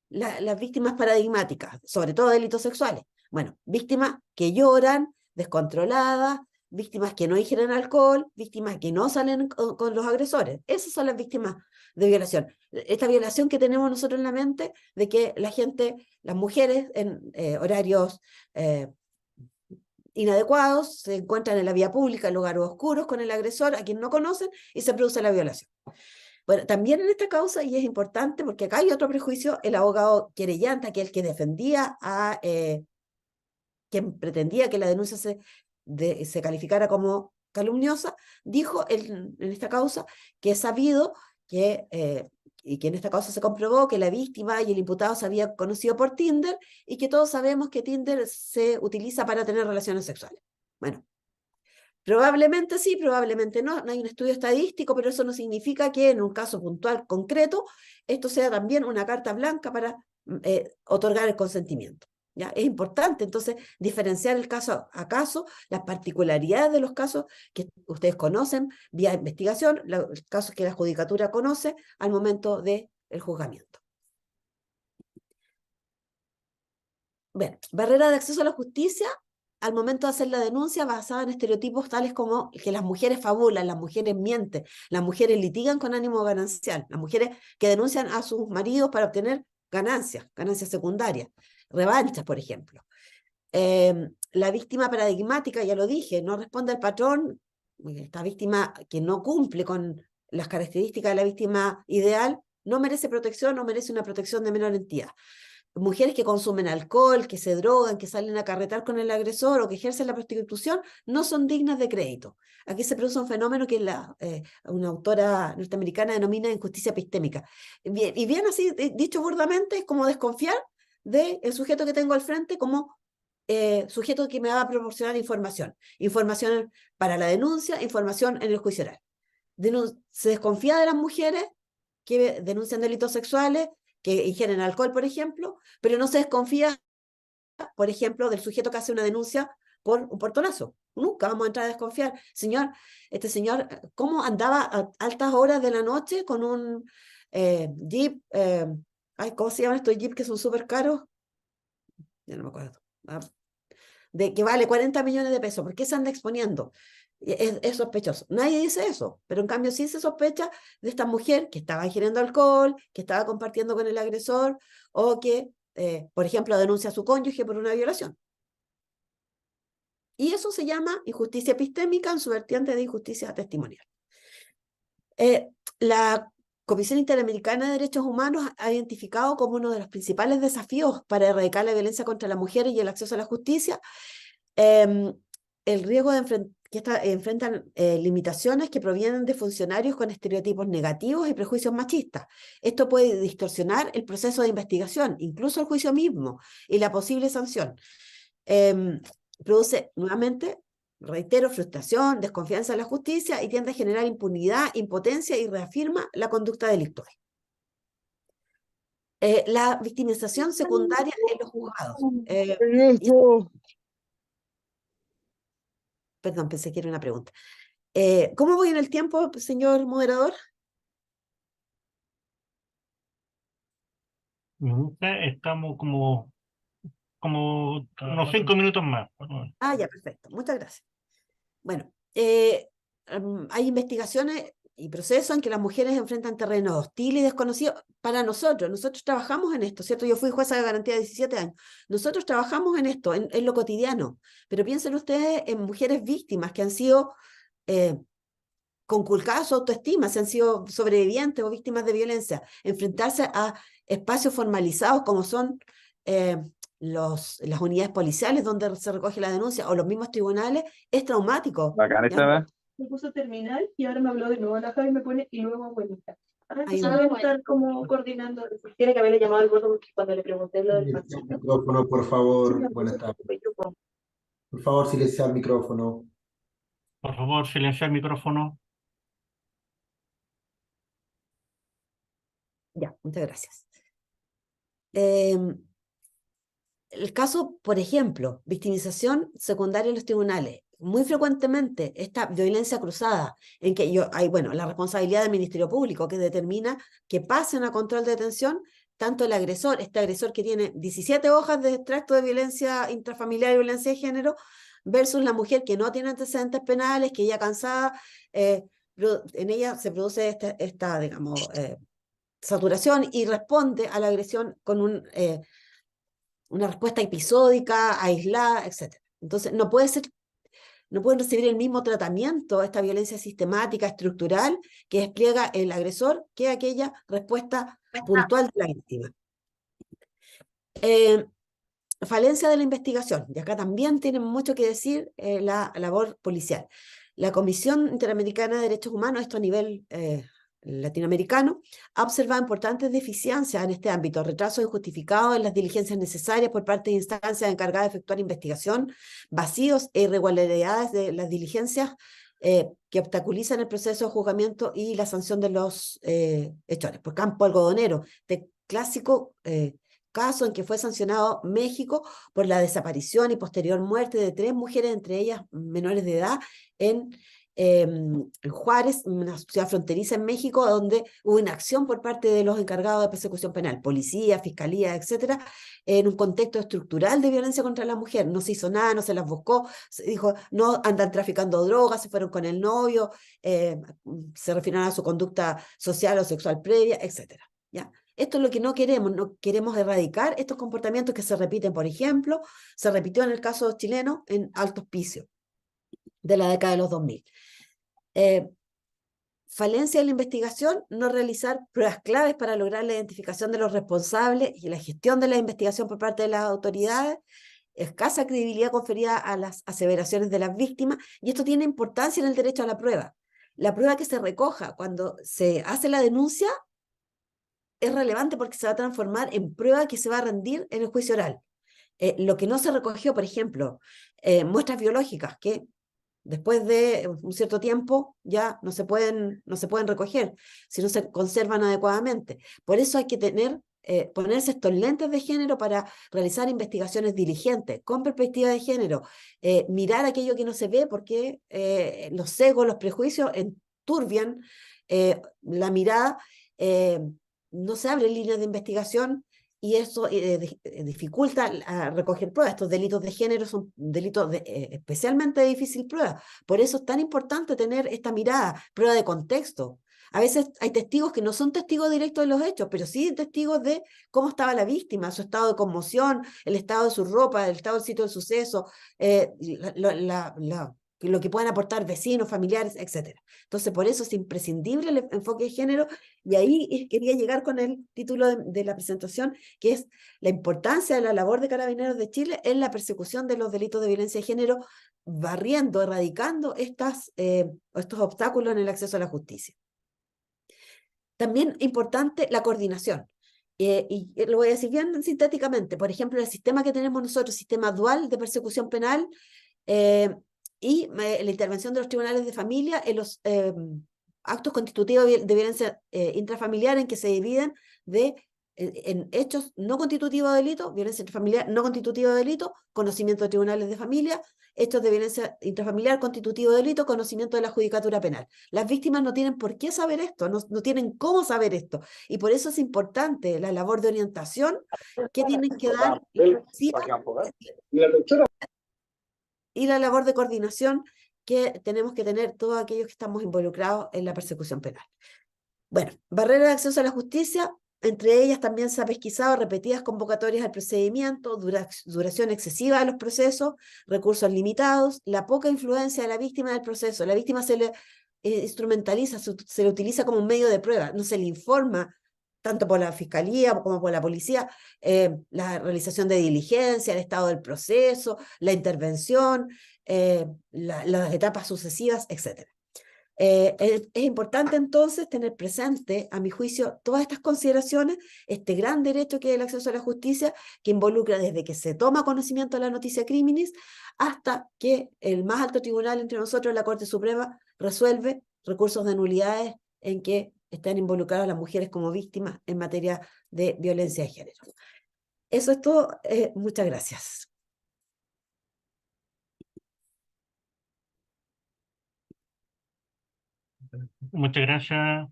[SPEAKER 3] Las víctimas paradigmáticas, sobre todo delitos sexuales. Bueno, víctimas que lloran, descontroladas, víctimas que no ingieren alcohol, víctimas que no salen con los agresores. Esas son las víctimas de violación. Esta violación que tenemos nosotros en la mente de que las mujeres en horarios inadecuados se encuentran en la vía pública, en lugares oscuros, con el agresor, a quien no conocen, y se produce la violación. Bueno, también en esta causa, y es importante porque acá hay otro prejuicio, el abogado querellante, aquel que defendía a quien pretendía que la denuncia se calificara como calumniosa, dijo en esta causa que es sabido y que en esta causa se comprobó que la víctima y el imputado se habían conocido por Tinder y que todos sabemos que Tinder se utiliza para tener relaciones sexuales. Bueno, probablemente sí, probablemente no, no hay un estudio estadístico, pero eso no significa que en un caso puntual concreto esto sea también una carta blanca para otorgar el consentimiento. ¿Ya? Es importante entonces diferenciar el caso a caso, las particularidades de los casos que ustedes conocen vía investigación, los casos que la judicatura conoce al momento del juzgamiento. Bien, barrera de acceso a la justicia al momento de hacer la denuncia basada en estereotipos tales como que las mujeres fabulan, las mujeres mienten, las mujeres litigan con ánimo ganancial, las mujeres que denuncian a sus maridos para obtener ganancias secundarias, revanchas, por ejemplo. La víctima paradigmática, ya lo dije, no responde al patrón, esta víctima que no cumple con las características de la víctima ideal, no merece protección, no merece una protección de menor entidad. Mujeres que consumen alcohol, que se drogan, que salen a carretar con el agresor o que ejercen la prostitución, no son dignas de crédito. Aquí se produce un fenómeno que una autora norteamericana denomina injusticia epistémica. Y bien así, dicho burdamente, es como desconfiar del sujeto que tengo al frente como sujeto que me va a proporcionar información. Información para la denuncia, información en el juicio oral. Se desconfía de las mujeres que denuncian delitos sexuales, que ingieren alcohol, por ejemplo, pero no se desconfía, por ejemplo, del sujeto que hace una denuncia por un portonazo. Nunca vamos a entrar a desconfiar. Señor, este señor, ¿cómo andaba a altas horas de la noche con un jeep? ¿Cómo se llaman estos jeeps que son súper caros? Ya no me acuerdo. De que vale 40 millones de pesos. ¿Por qué se anda exponiendo? Es sospechoso. Nadie dice eso, pero en cambio sí se sospecha de esta mujer que estaba ingiriendo alcohol, que estaba compartiendo con el agresor o que, por ejemplo, denuncia a su cónyuge por una violación. Y eso se llama injusticia epistémica en su vertiente de injusticia testimonial. La Comisión Interamericana de Derechos Humanos ha identificado como uno de los principales desafíos para erradicar la violencia contra las mujeres y el acceso a la justicia el riesgo de que enfrentan limitaciones que provienen de funcionarios con estereotipos negativos y prejuicios machistas. Esto puede distorsionar el proceso de investigación, incluso el juicio mismo, y la posible sanción. Produce, nuevamente, reitero, frustración, desconfianza en la justicia y tiende a generar impunidad, impotencia y reafirma la conducta delictuosa. La victimización secundaria en los juzgados. Perdón, pensé que era una pregunta. ¿Cómo voy en el tiempo, señor moderador?
[SPEAKER 1] Estamos como unos 5 minutos más.
[SPEAKER 3] Ah, ya, perfecto. Muchas gracias. Bueno, hay investigaciones y procesos en que las mujeres enfrentan terrenos hostiles y desconocidos. Para nosotros trabajamos en esto, ¿cierto? Yo fui jueza de garantía de 17 años. Nosotros trabajamos en esto, en lo cotidiano. Pero piensen ustedes en mujeres víctimas que han sido conculcadas su autoestima, se han sido sobrevivientes o víctimas de violencia. Enfrentarse a espacios formalizados como son las unidades policiales donde se recoge la denuncia o los mismos tribunales es traumático.
[SPEAKER 7] Bacán esta vez.
[SPEAKER 8] Me puso terminal y ahora me habló de nuevo a la Javi y me pone y luego abuelita. Ahora
[SPEAKER 3] Ay,
[SPEAKER 8] entonces voy a estar como coordinando. Tiene que haberle llamado al gordo porque cuando le pregunté lo del
[SPEAKER 4] Silenciar el micrófono, por favor. Buenas tardes. Por favor, silenciar el micrófono.
[SPEAKER 1] Por favor, silenciar el micrófono.
[SPEAKER 3] Ya, muchas gracias. El caso, por ejemplo, victimización secundaria en los tribunales. Muy frecuentemente esta violencia cruzada, en que hay, bueno, la responsabilidad del Ministerio Público que determina que pasen a control de detención tanto el agresor, este agresor que tiene 17 hojas de extracto de violencia intrafamiliar y violencia de género, versus la mujer que no tiene antecedentes penales, que ya cansada, en ella se produce esta digamos, saturación y responde a la agresión con una respuesta episódica, aislada, etc. Entonces, no pueden recibir el mismo tratamiento, esta violencia sistemática, estructural, que despliega el agresor, que aquella respuesta puntual de la víctima. Falencia de la investigación, y acá también tiene mucho que decir la labor policial. La Comisión Interamericana de Derechos Humanos, esto a nivel latinoamericano, ha observado importantes deficiencias en este ámbito, retrasos injustificados en las diligencias necesarias por parte de instancias encargadas de efectuar investigación, vacíos e irregularidades de las diligencias que obstaculizan el proceso de juzgamiento y la sanción de los hechores. Por campo algodonero, de clásico caso en que fue sancionado México por la desaparición y posterior muerte de 3 mujeres, entre ellas menores de edad, en Juárez, una ciudad fronteriza en México, donde hubo inacción por parte de los encargados de persecución penal, policía, fiscalía, etcétera, en un contexto estructural de violencia contra la mujer. No se hizo nada, no se las buscó, se dijo, no andan traficando drogas, se fueron con el novio, se refirieron a su conducta social o sexual previa, etcétera. ¿Ya? Esto es lo que no queremos erradicar estos comportamientos que se repiten, por ejemplo, se repitió en el caso chileno en Alto Hospicio de la década de los 2000. Falencia de la investigación, no realizar pruebas claves para lograr la identificación de los responsables y la gestión de la investigación por parte de las autoridades, escasa credibilidad conferida a las aseveraciones de las víctimas, y esto tiene importancia en el derecho a la prueba. La prueba que se recoja cuando se hace la denuncia es relevante porque se va a transformar en prueba que se va a rendir en el juicio oral. Lo que no se recogió, por ejemplo, muestras biológicas que después de un cierto tiempo ya no se pueden recoger si no se conservan adecuadamente. Por eso hay que ponerse estos lentes de género para realizar investigaciones diligentes, con perspectiva de género, mirar aquello que no se ve porque los sesgos, los prejuicios enturbian la mirada, no se abren líneas de investigación y eso dificulta recoger pruebas. Estos delitos de género son delitos especialmente de difícil prueba. Por eso es tan importante tener esta mirada, prueba de contexto. A veces hay testigos que no son testigos directos de los hechos, pero sí testigos de cómo estaba la víctima, su estado de conmoción, el estado de su ropa, el estado del sitio del suceso, lo que puedan aportar vecinos, familiares, etc. Entonces, por eso es imprescindible el enfoque de género, y ahí quería llegar con el título de la presentación, que es la importancia de la labor de Carabineros de Chile en la persecución de los delitos de violencia de género, barriendo, erradicando estos obstáculos en el acceso a la justicia. También importante la coordinación. Y lo voy a decir bien sintéticamente. Por ejemplo, el sistema que tenemos nosotros, sistema dual de persecución penal, y la intervención de los tribunales de familia en los actos constitutivos de violencia intrafamiliar, en que se dividen en hechos no constitutivos de delito, violencia intrafamiliar no constitutivo de delito, conocimiento de tribunales de familia, hechos de violencia intrafamiliar constitutivo de delito, conocimiento de la judicatura penal. Las víctimas no tienen por qué saber esto, no tienen cómo saber esto, y por eso es importante la labor de orientación que tienen que dar y la labor de coordinación que tenemos que tener todos aquellos que estamos involucrados en la persecución penal. Bueno, barreras de acceso a la justicia, entre ellas también se ha pesquisado repetidas convocatorias al procedimiento, duración excesiva de los procesos, recursos limitados, la poca influencia de la víctima del proceso. La víctima se le instrumentaliza, se le utiliza como un medio de prueba, no se le informa tanto por la fiscalía como por la policía, la realización de diligencia, el estado del proceso, la intervención, las etapas sucesivas, etc. Es importante entonces tener presente, a mi juicio, todas estas consideraciones, este gran derecho que es el acceso a la justicia, que involucra desde que se toma conocimiento de la noticia criminis hasta que el más alto tribunal entre nosotros, la Corte Suprema, resuelve recursos de nulidades en que están involucradas las mujeres como víctimas en materia de violencia de género. Eso es todo. Muchas gracias.
[SPEAKER 1] Muchas gracias,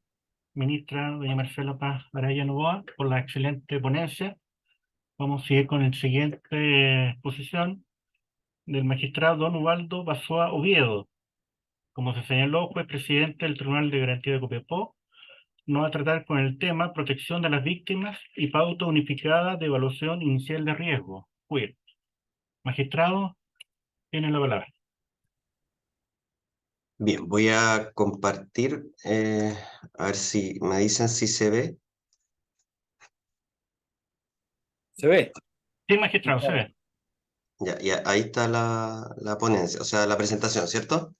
[SPEAKER 1] ministra doña Marcela Paz Araya Novoa, por la excelente ponencia. Vamos a seguir con la siguiente exposición del magistrado don Ubaldo Basoa Oviedo. Como se señaló, fue presidente del Tribunal de Garantía de Copiapó. Nos va a tratar con el tema protección de las víctimas y pauta unificada de evaluación inicial de riesgo, QUIR. Magistrado, tiene la palabra.
[SPEAKER 7] Bien, voy a compartir, a ver si me dicen si se ve.
[SPEAKER 2] ¿Se ve?
[SPEAKER 1] Sí, magistrado, se ve.
[SPEAKER 7] Ya, ahí está la ponencia, o sea, la presentación, ¿cierto?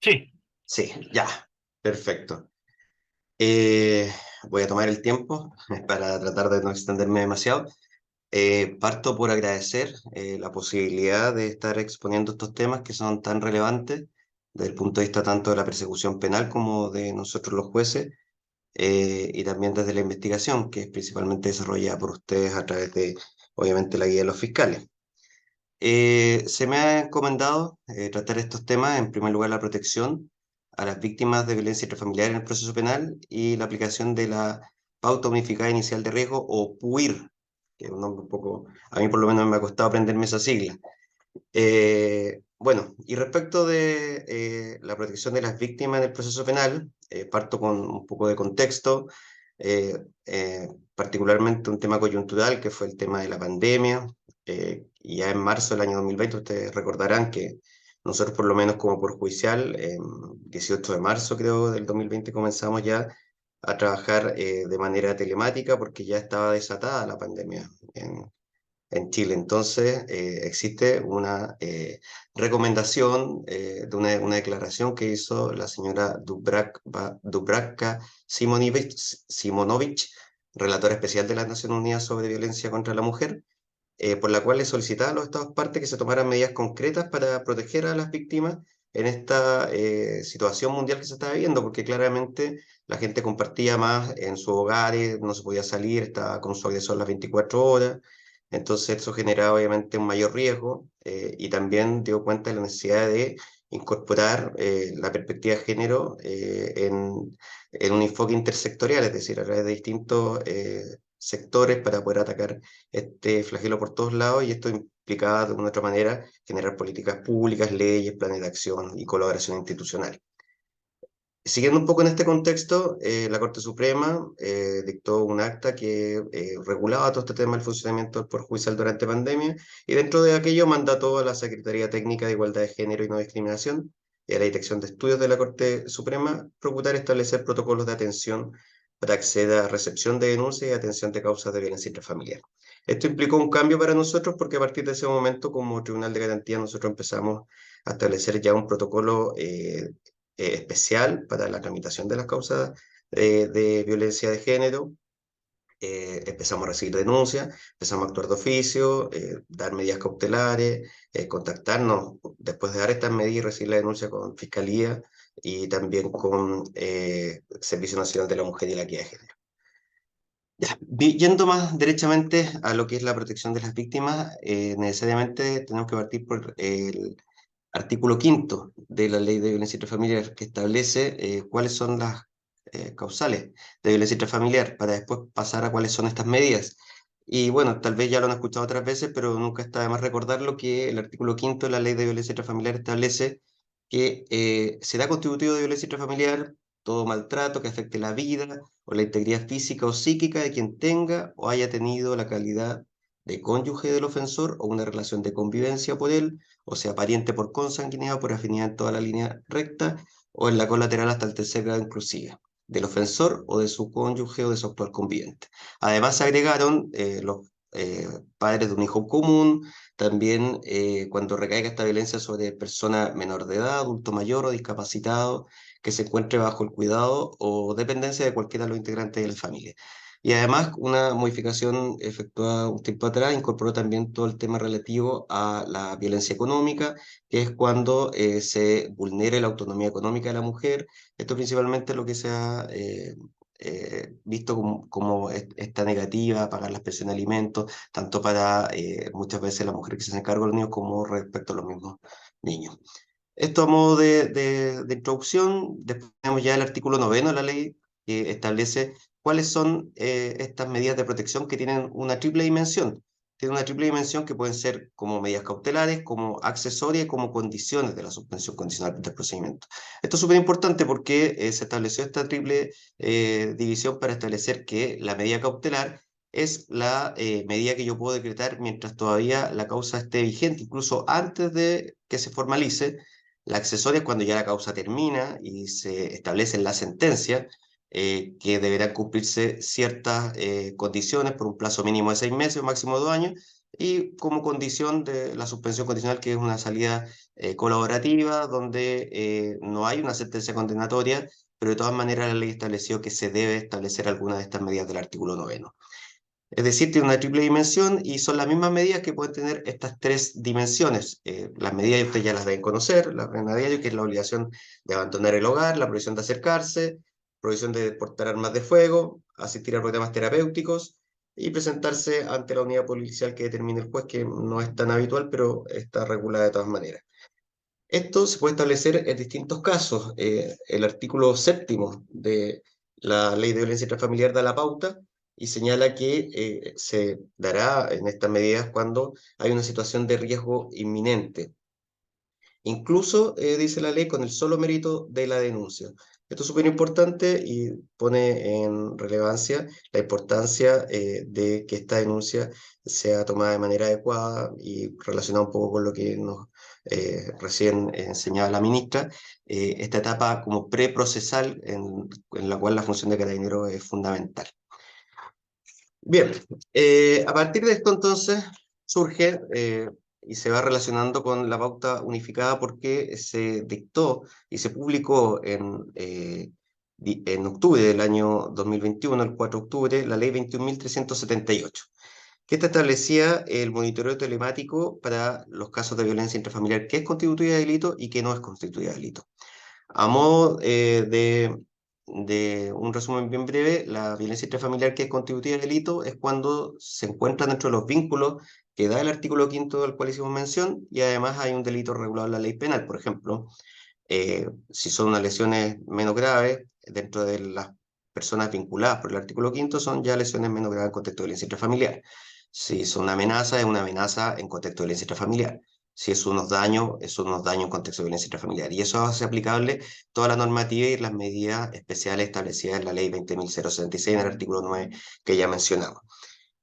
[SPEAKER 1] Sí.
[SPEAKER 7] Sí, ya, perfecto. Voy a tomar el tiempo para tratar de no extenderme demasiado. Parto por agradecer la posibilidad de estar exponiendo estos temas que son tan relevantes desde el punto de vista tanto de la persecución penal como de nosotros los jueces, y también desde la investigación, que es principalmente desarrollada por ustedes a través de, obviamente, la guía de los fiscales. Se me ha encomendado tratar estos temas, en primer lugar, la protección a las víctimas de violencia intrafamiliar en el proceso penal y la aplicación de la pauta unificada inicial de riesgo, o PUIR, que es un nombre un poco, a mí por lo menos me ha costado aprenderme esa sigla. Bueno, y respecto de la protección de las víctimas en el proceso penal, parto con un poco de contexto, particularmente un tema coyuntural que fue el tema de la pandemia. Y ya en marzo del año 2020 ustedes recordarán que nosotros, por lo menos como por judicial, 18 de marzo creo del 2020 comenzamos ya a trabajar de manera telemática porque ya estaba desatada la pandemia en Chile. Entonces, existe una recomendación de una declaración que hizo la señora Dubravka Simonovic, relatora especial de las Naciones Unidas sobre violencia contra la mujer, por la cual le solicitaba a los Estados partes que se tomaran medidas concretas para proteger a las víctimas en esta situación mundial que se estaba viviendo, porque claramente la gente compartía más en sus hogares, no se podía salir, estaba con su agresor las 24 horas. Entonces eso generaba obviamente un mayor riesgo, y también dio cuenta de la necesidad de incorporar la perspectiva de género en un enfoque intersectorial, es decir, a través de distintos sectores para poder atacar este flagelo por todos lados, y esto implicaba de una u otra manera generar políticas públicas, leyes, planes de acción y colaboración institucional. Siguiendo un poco en este contexto, la Corte Suprema dictó un acta que regulaba todo este tema del funcionamiento del Poder Judicial durante pandemia, y dentro de aquello mandató a la Secretaría Técnica de Igualdad de Género y No Discriminación y a la Dirección de Estudios de la Corte Suprema procurar establecer protocolos de atención para acceder a recepción de denuncias y atención de causas de violencia intrafamiliar. Esto implicó un cambio para nosotros porque a partir de ese momento, como Tribunal de Garantía, nosotros empezamos a establecer ya un protocolo especial para la tramitación de las causas de violencia de género. Empezamos a recibir denuncias, empezamos a actuar de oficio, dar medidas cautelares, contactarnos después de dar estas medidas y recibir la denuncia con Fiscalía y también con Servicio Nacional de la Mujer y la Equidad de Género. Ya, yendo más derechamente a lo que es la protección de las víctimas, necesariamente tenemos que partir por el artículo 5º de la Ley de Violencia Intrafamiliar, que establece cuáles son las causales de violencia intrafamiliar, para después pasar a cuáles son estas medidas. Y bueno, tal vez ya lo han escuchado otras veces, pero nunca está de más recordarlo, que el artículo 5º de la Ley de Violencia Intrafamiliar establece que será constitutivo de violencia intrafamiliar todo maltrato que afecte la vida o la integridad física o psíquica de quien tenga o haya tenido la calidad de cónyuge del ofensor o una relación de convivencia por él, o sea, pariente por consanguinidad o por afinidad en toda la línea recta, o en la colateral hasta el tercer grado inclusive, del ofensor o de su cónyuge o de su actual conviviente. Además, se agregaron los padres de un hijo común, también cuando recaiga esta violencia sobre persona menor de edad, adulto mayor o discapacitado, que se encuentre bajo el cuidado o dependencia de cualquiera de los integrantes de la familia. Y además, una modificación efectuada un tiempo atrás incorporó también todo el tema relativo a la violencia económica, que es cuando se vulnere la autonomía económica de la mujer. Esto principalmente es lo que se ha visto como esta negativa a pagar las pensiones de alimentos, tanto para muchas veces la mujer que se hace cargo de los niños como respecto a los mismos niños. Esto a modo de introducción. Después tenemos ya el artículo 9º de la ley, que establece cuáles son estas medidas de protección que tienen una triple dimensión. Tienen una triple dimensión que pueden ser como medidas cautelares, como accesorias y como condiciones de la suspensión condicional del procedimiento. Esto es súper importante porque se estableció esta triple división para establecer que la medida cautelar es la medida que yo puedo decretar mientras todavía la causa esté vigente, incluso antes de que se formalice. La accesoria es cuando ya la causa termina y se establece en la sentencia que deberán cumplirse ciertas condiciones por un plazo mínimo de 6 meses o máximo de 2 años, y como condición de la suspensión condicional, que es una salida colaborativa donde no hay una sentencia condenatoria, pero de todas maneras la ley estableció que se debe establecer alguna de estas medidas del artículo 9º. Es decir, tiene una triple dimensión y son las mismas medidas que pueden tener estas tres dimensiones. Las medidas ustedes ya las deben conocer, la pena diario, que es la obligación de abandonar el hogar, la prohibición de acercarse, prohibición de portar armas de fuego, asistir a programas terapéuticos y presentarse ante la unidad policial que determine el juez, que no es tan habitual, pero está regulada de todas maneras. Esto se puede establecer en distintos casos. El artículo 7º de la Ley de Violencia Intrafamiliar da la pauta y señala que se dará en estas medidas cuando hay una situación de riesgo inminente. Incluso, dice la ley, con el solo mérito de la denuncia. Esto es súper importante y pone en relevancia la importancia de que esta denuncia sea tomada de manera adecuada y relacionada un poco con lo que nos recién enseñaba la ministra, esta etapa como preprocesal en la cual la función de carabinero es fundamental. Bien, a partir de esto entonces surge y se va relacionando con la pauta unificada porque se dictó y se publicó en octubre del año 2021, el 4 de octubre, la ley 21.378, que esta establecía el monitoreo telemático para los casos de violencia intrafamiliar que es constitutiva de delito y que no es constitutiva de delito. A modo de un resumen bien breve, la violencia intrafamiliar que es constitutiva de delito es cuando se encuentra dentro de los vínculos que da el artículo 5º del cual hicimos mención y además hay un delito regulado en la ley penal. Por ejemplo, si son unas lesiones menos graves, dentro de las personas vinculadas por el artículo 5º son ya lesiones menos graves en contexto de violencia intrafamiliar. Si es una amenaza en contexto de violencia intrafamiliar. Si es unos daños en contexto de violencia intrafamiliar. Y eso hace aplicable toda la normativa y las medidas especiales establecidas en la ley 20.076 en el artículo 9 que ya mencionamos.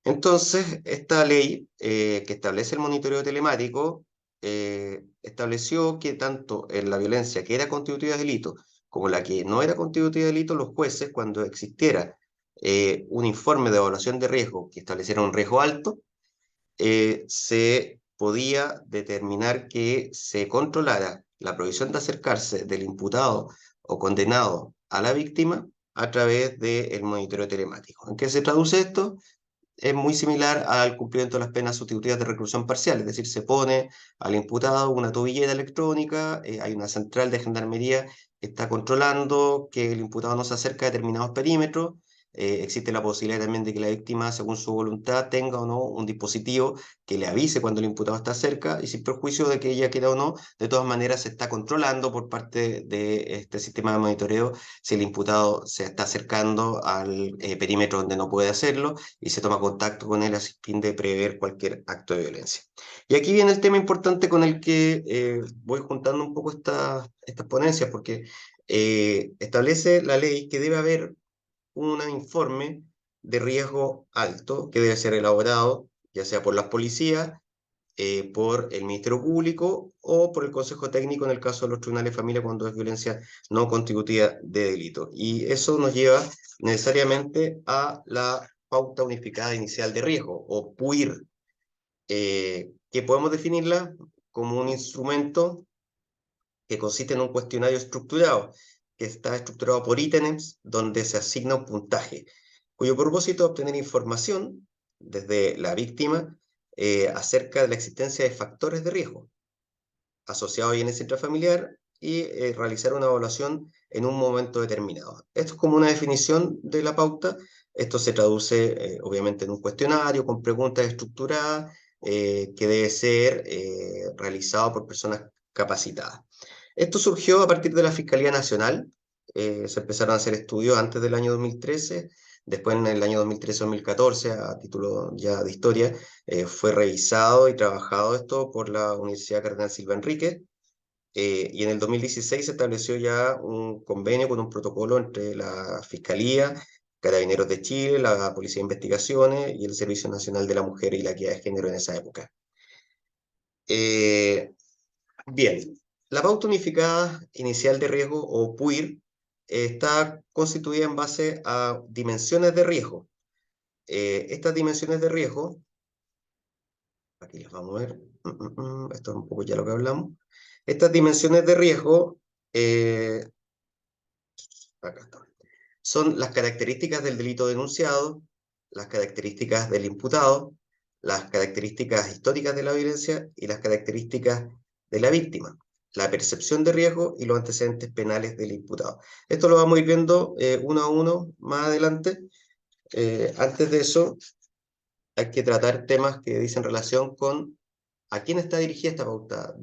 [SPEAKER 7] Entonces, esta ley que establece el monitoreo telemático estableció que tanto en la violencia que era constitutiva de delito como la que no era constitutiva de delito, los jueces, cuando existiera un informe de evaluación de riesgo que estableciera un riesgo alto, se podía determinar que se controlara la prohibición de acercarse del imputado o condenado a la víctima a través del monitoreo telemático. ¿En qué se traduce esto? Es muy similar al cumplimiento de las penas sustitutivas de reclusión parcial, es decir, se pone al imputado una tobillera electrónica, hay una central de gendarmería que está controlando que el imputado no se acerca a determinados perímetros, existe la posibilidad también de que la víctima, según su voluntad, tenga o no un dispositivo que le avise cuando el imputado está cerca y sin perjuicio de que ella quiera o no, de todas maneras se está controlando por parte de este sistema de monitoreo si el imputado se está acercando al perímetro donde no puede hacerlo y se toma contacto con él a fin de prever cualquier acto de violencia. Y aquí viene el tema importante con el que voy juntando un poco estas ponencias, porque establece la ley que debe haber un informe de riesgo alto que debe ser elaborado ya sea por las policías, por el Ministerio Público o por el Consejo Técnico en el caso de los tribunales de familia cuando es violencia no constitutiva de delito. Y eso nos lleva necesariamente a la pauta unificada inicial de riesgo, o PUIR, que podemos definirla como un instrumento que consiste en un cuestionario estructurado, que está estructurado por ítems donde se asigna un puntaje, cuyo propósito es obtener información desde la víctima acerca de la existencia de factores de riesgo asociados a violencia intrafamiliar y realizar una evaluación en un momento determinado. Esto es como una definición de la pauta. Esto se traduce obviamente en un cuestionario con preguntas estructuradas que debe ser realizado por personas capacitadas. Esto surgió a partir de la Fiscalía Nacional. Se empezaron a hacer estudios antes del año 2013, después en el año 2013-2014, a título ya de historia, fue revisado y trabajado esto por la Universidad Cardenal Silva Enríquez, y en el 2016 se estableció ya un convenio con un protocolo entre la Fiscalía, Carabineros de Chile, la Policía de Investigaciones y el Servicio Nacional de la Mujer y la Equidad de Género en esa época. Bien, la pauta unificada inicial de riesgo, o PUIR, está constituida en base a dimensiones de riesgo. Estas dimensiones de riesgo, aquí las vamos a ver, esto es un poco ya lo que hablamos. Estas dimensiones de riesgo acá está. Son las características del delito denunciado, las características del imputado, las características históricas de la violencia y las características de la víctima, la percepción de riesgo y los antecedentes penales del imputado. Esto lo vamos a ir viendo uno a uno más adelante. Antes de eso, hay que tratar temas que dicen relación con a quién está dirigida esta pauta,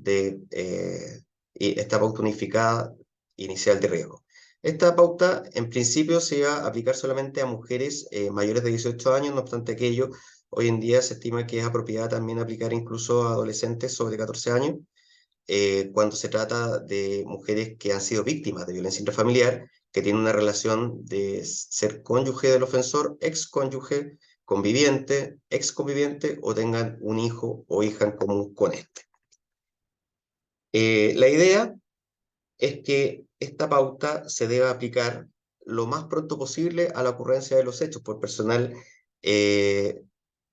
[SPEAKER 7] y esta pauta unificada inicial de riesgo. Esta pauta, en principio, se iba a aplicar solamente a mujeres mayores de 18 años, no obstante aquello, hoy en día se estima que es apropiada también aplicar incluso a adolescentes sobre 14 años, cuando se trata de mujeres que han sido víctimas de violencia intrafamiliar, que tienen una relación de ser cónyuge del ofensor, excónyuge, conviviente, exconviviente, o tengan un hijo o hija en común con este. La idea es que esta pauta se deba aplicar lo más pronto posible a la ocurrencia de los hechos por personal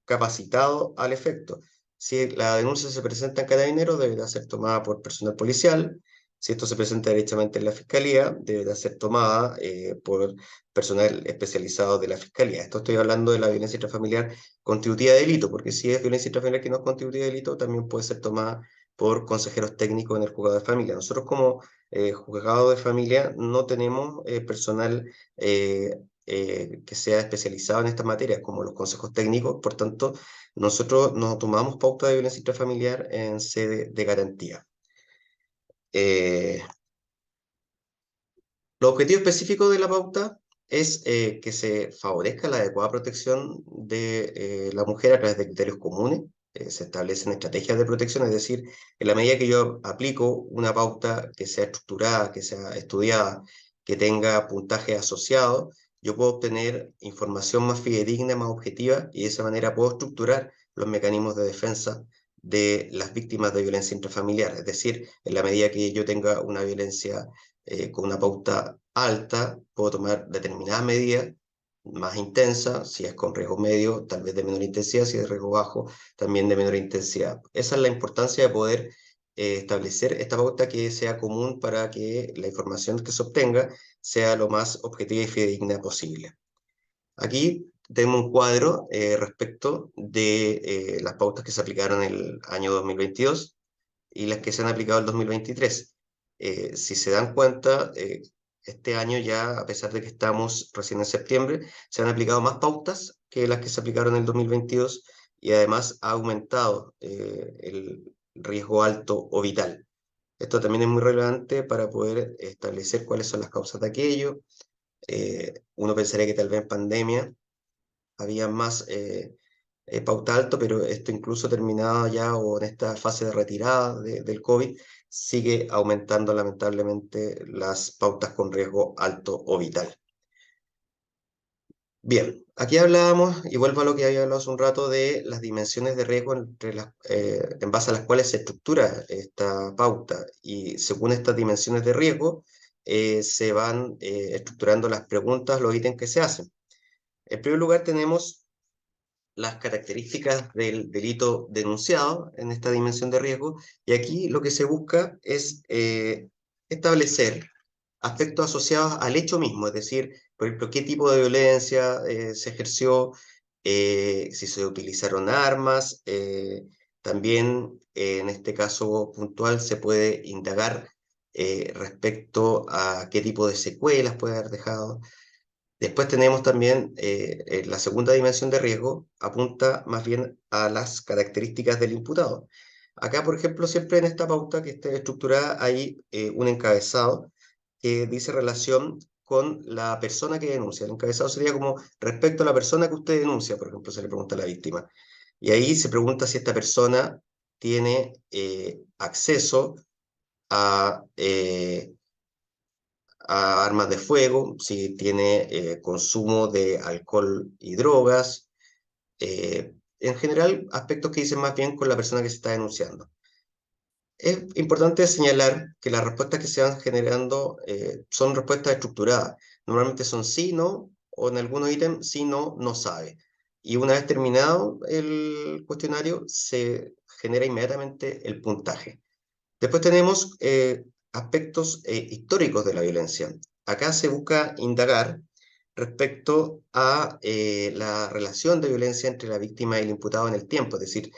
[SPEAKER 7] capacitado al efecto. Si la denuncia se presenta en Carabineros, deberá ser tomada por personal policial. Si esto se presenta directamente en la Fiscalía, deberá ser tomada por personal especializado de la Fiscalía. Esto estoy hablando de la violencia intrafamiliar constitutiva de delito, porque si es violencia intrafamiliar que no es constitutiva de delito, también puede ser tomada por consejeros técnicos en el juzgado de familia. Nosotros como juzgado de familia no tenemos personal que sea especializado en estas materias, como los consejos técnicos. Por tanto, nosotros nos tomamos pauta de violencia intrafamiliar en sede de garantía. Los objetivos específicos de la pauta es que se favorezca la adecuada protección de la mujer a través de criterios comunes. Se establecen estrategias de protección, es decir, en la medida que yo aplico una pauta que sea estructurada, que sea estudiada, que tenga puntaje asociado, yo puedo obtener información más fidedigna, más objetiva, y de esa manera puedo estructurar los mecanismos de defensa de las víctimas de violencia intrafamiliar. Es decir, en la medida que yo tenga una violencia con una pauta alta, puedo tomar determinadas medidas más intensas, si es con riesgo medio, tal vez de menor intensidad, si es de riesgo bajo, también de menor intensidad. Esa es la importancia de poder establecer esta pauta que sea común para que la información que se obtenga sea lo más objetiva y fidedigna posible. Aquí tenemos un cuadro respecto de las pautas que se aplicaron en el año 2022 y las que se han aplicado en el 2023. Si se dan cuenta, este año ya, a pesar de que estamos recién en septiembre, se han aplicado más pautas que las que se aplicaron en el 2022 y además ha aumentado el riesgo alto o vital. Esto también es muy relevante para poder establecer cuáles son las causas de aquello. Uno pensaría que tal vez en pandemia había más pauta alto, pero esto incluso terminado ya o en esta fase de retirada del COVID, sigue aumentando lamentablemente las pautas con riesgo alto o vital. Bien, aquí hablábamos, y vuelvo a lo que había hablado hace un rato, de las dimensiones de riesgo en base a las cuales se estructura esta pauta, y según estas dimensiones de riesgo se van estructurando las preguntas, los ítems que se hacen. En primer lugar tenemos las características del delito denunciado en esta dimensión de riesgo, y aquí lo que se busca es establecer aspectos asociados al hecho mismo, es decir, por ejemplo, qué tipo de violencia se ejerció, si se utilizaron armas, también en este caso puntual se puede indagar respecto a qué tipo de secuelas puede haber dejado. Después tenemos también la segunda dimensión de riesgo, apunta más bien a las características del imputado. Acá, por ejemplo, siempre en esta pauta que esté estructurada hay un encabezado que dice relación con la persona que denuncia. El encabezado sería como respecto a la persona que usted denuncia, por ejemplo, se le pregunta a la víctima. Y ahí se pregunta si esta persona tiene acceso a armas de fuego, si tiene consumo de alcohol y drogas, en general aspectos que dicen más bien con la persona que se está denunciando. Es importante señalar que las respuestas que se van generando son respuestas estructuradas. Normalmente son sí, no, o en algunos ítems sí, no, no sabe. Y una vez terminado el cuestionario, se genera inmediatamente el puntaje. Después tenemos aspectos históricos de la violencia. acá se busca indagar respecto a la relación de violencia entre la víctima y el imputado en el tiempo, es decir,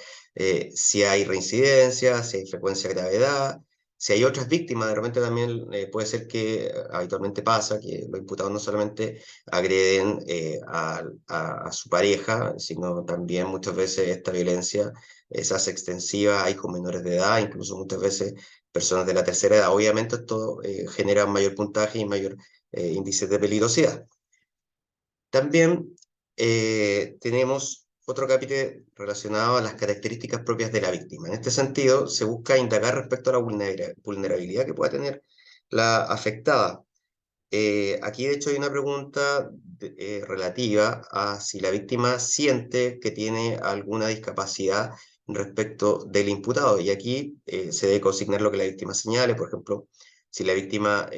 [SPEAKER 7] si hay reincidencia, si hay frecuencia de gravedad, si hay otras víctimas. De repente también puede ser que habitualmente pasa que los imputados no solamente agreden a su pareja, sino también muchas veces esta violencia se hace extensiva a hijos menores de edad, incluso muchas veces personas de la tercera edad. Obviamente esto genera mayor puntaje y mayor índice de peligrosidad. También tenemos otro capítulo relacionado a las características propias de la víctima. En este sentido, se busca indagar respecto a la vulnerabilidad que pueda tener la afectada. Aquí, de hecho, hay una pregunta relativa a si la víctima siente que tiene alguna discapacidad respecto del imputado. Y aquí se debe consignar lo que la víctima señale. Por ejemplo, si la víctima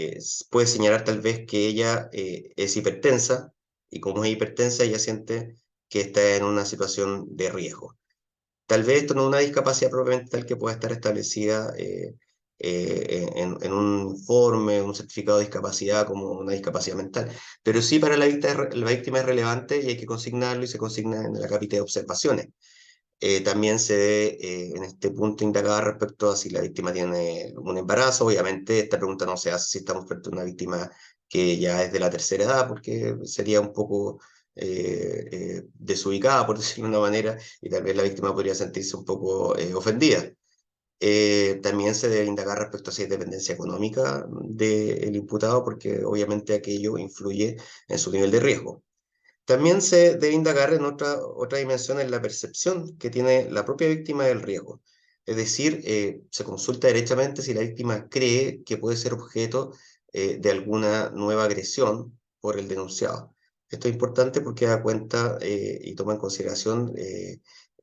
[SPEAKER 7] puede señalar tal vez que ella es hipertensa, y como es hipertensa, ella siente que está en una situación de riesgo. Tal vez esto no es una discapacidad propiamente tal que pueda estar establecida en un informe, un certificado de discapacidad como una discapacidad mental, pero sí para la víctima es relevante y hay que consignarlo, y se consigna en la capita de observaciones. También se debe en este punto indagar respecto a si la víctima tiene un embarazo. Obviamente esta pregunta no se hace si estamos frente a una víctima que ya es de la tercera edad, porque sería un poco desubicada, por decirlo de una manera, y tal vez la víctima podría sentirse un poco ofendida. También se debe indagar respecto a si hay dependencia económica del imputado, porque obviamente aquello influye en su nivel de riesgo. También se debe indagar en otra dimensión, en la percepción que tiene la propia víctima del riesgo. Es decir, se consulta derechamente si la víctima cree que puede ser objeto de alguna nueva agresión por el denunciado. Esto es importante porque da cuenta y toma en consideración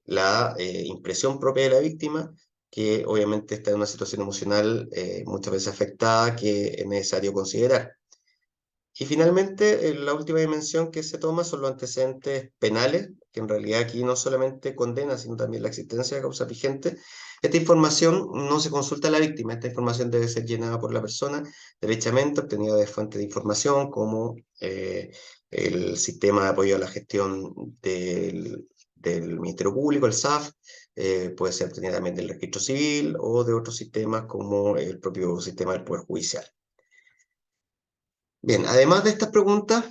[SPEAKER 7] la impresión propia de la víctima, que obviamente está en una situación emocional muchas veces afectada, que es necesario considerar. Y finalmente, la última dimensión que se toma son los antecedentes penales, que en realidad aquí no solamente condena, sino también la existencia de causa vigente. Esta información no se consulta a la víctima, esta información debe ser llenada por la persona derechamente, obtenida de fuentes de información como el sistema de apoyo a la gestión del Ministerio Público, el SAF, puede ser obtenida también del registro civil o de otros sistemas como el propio sistema del Poder Judicial. Bien, además de estas preguntas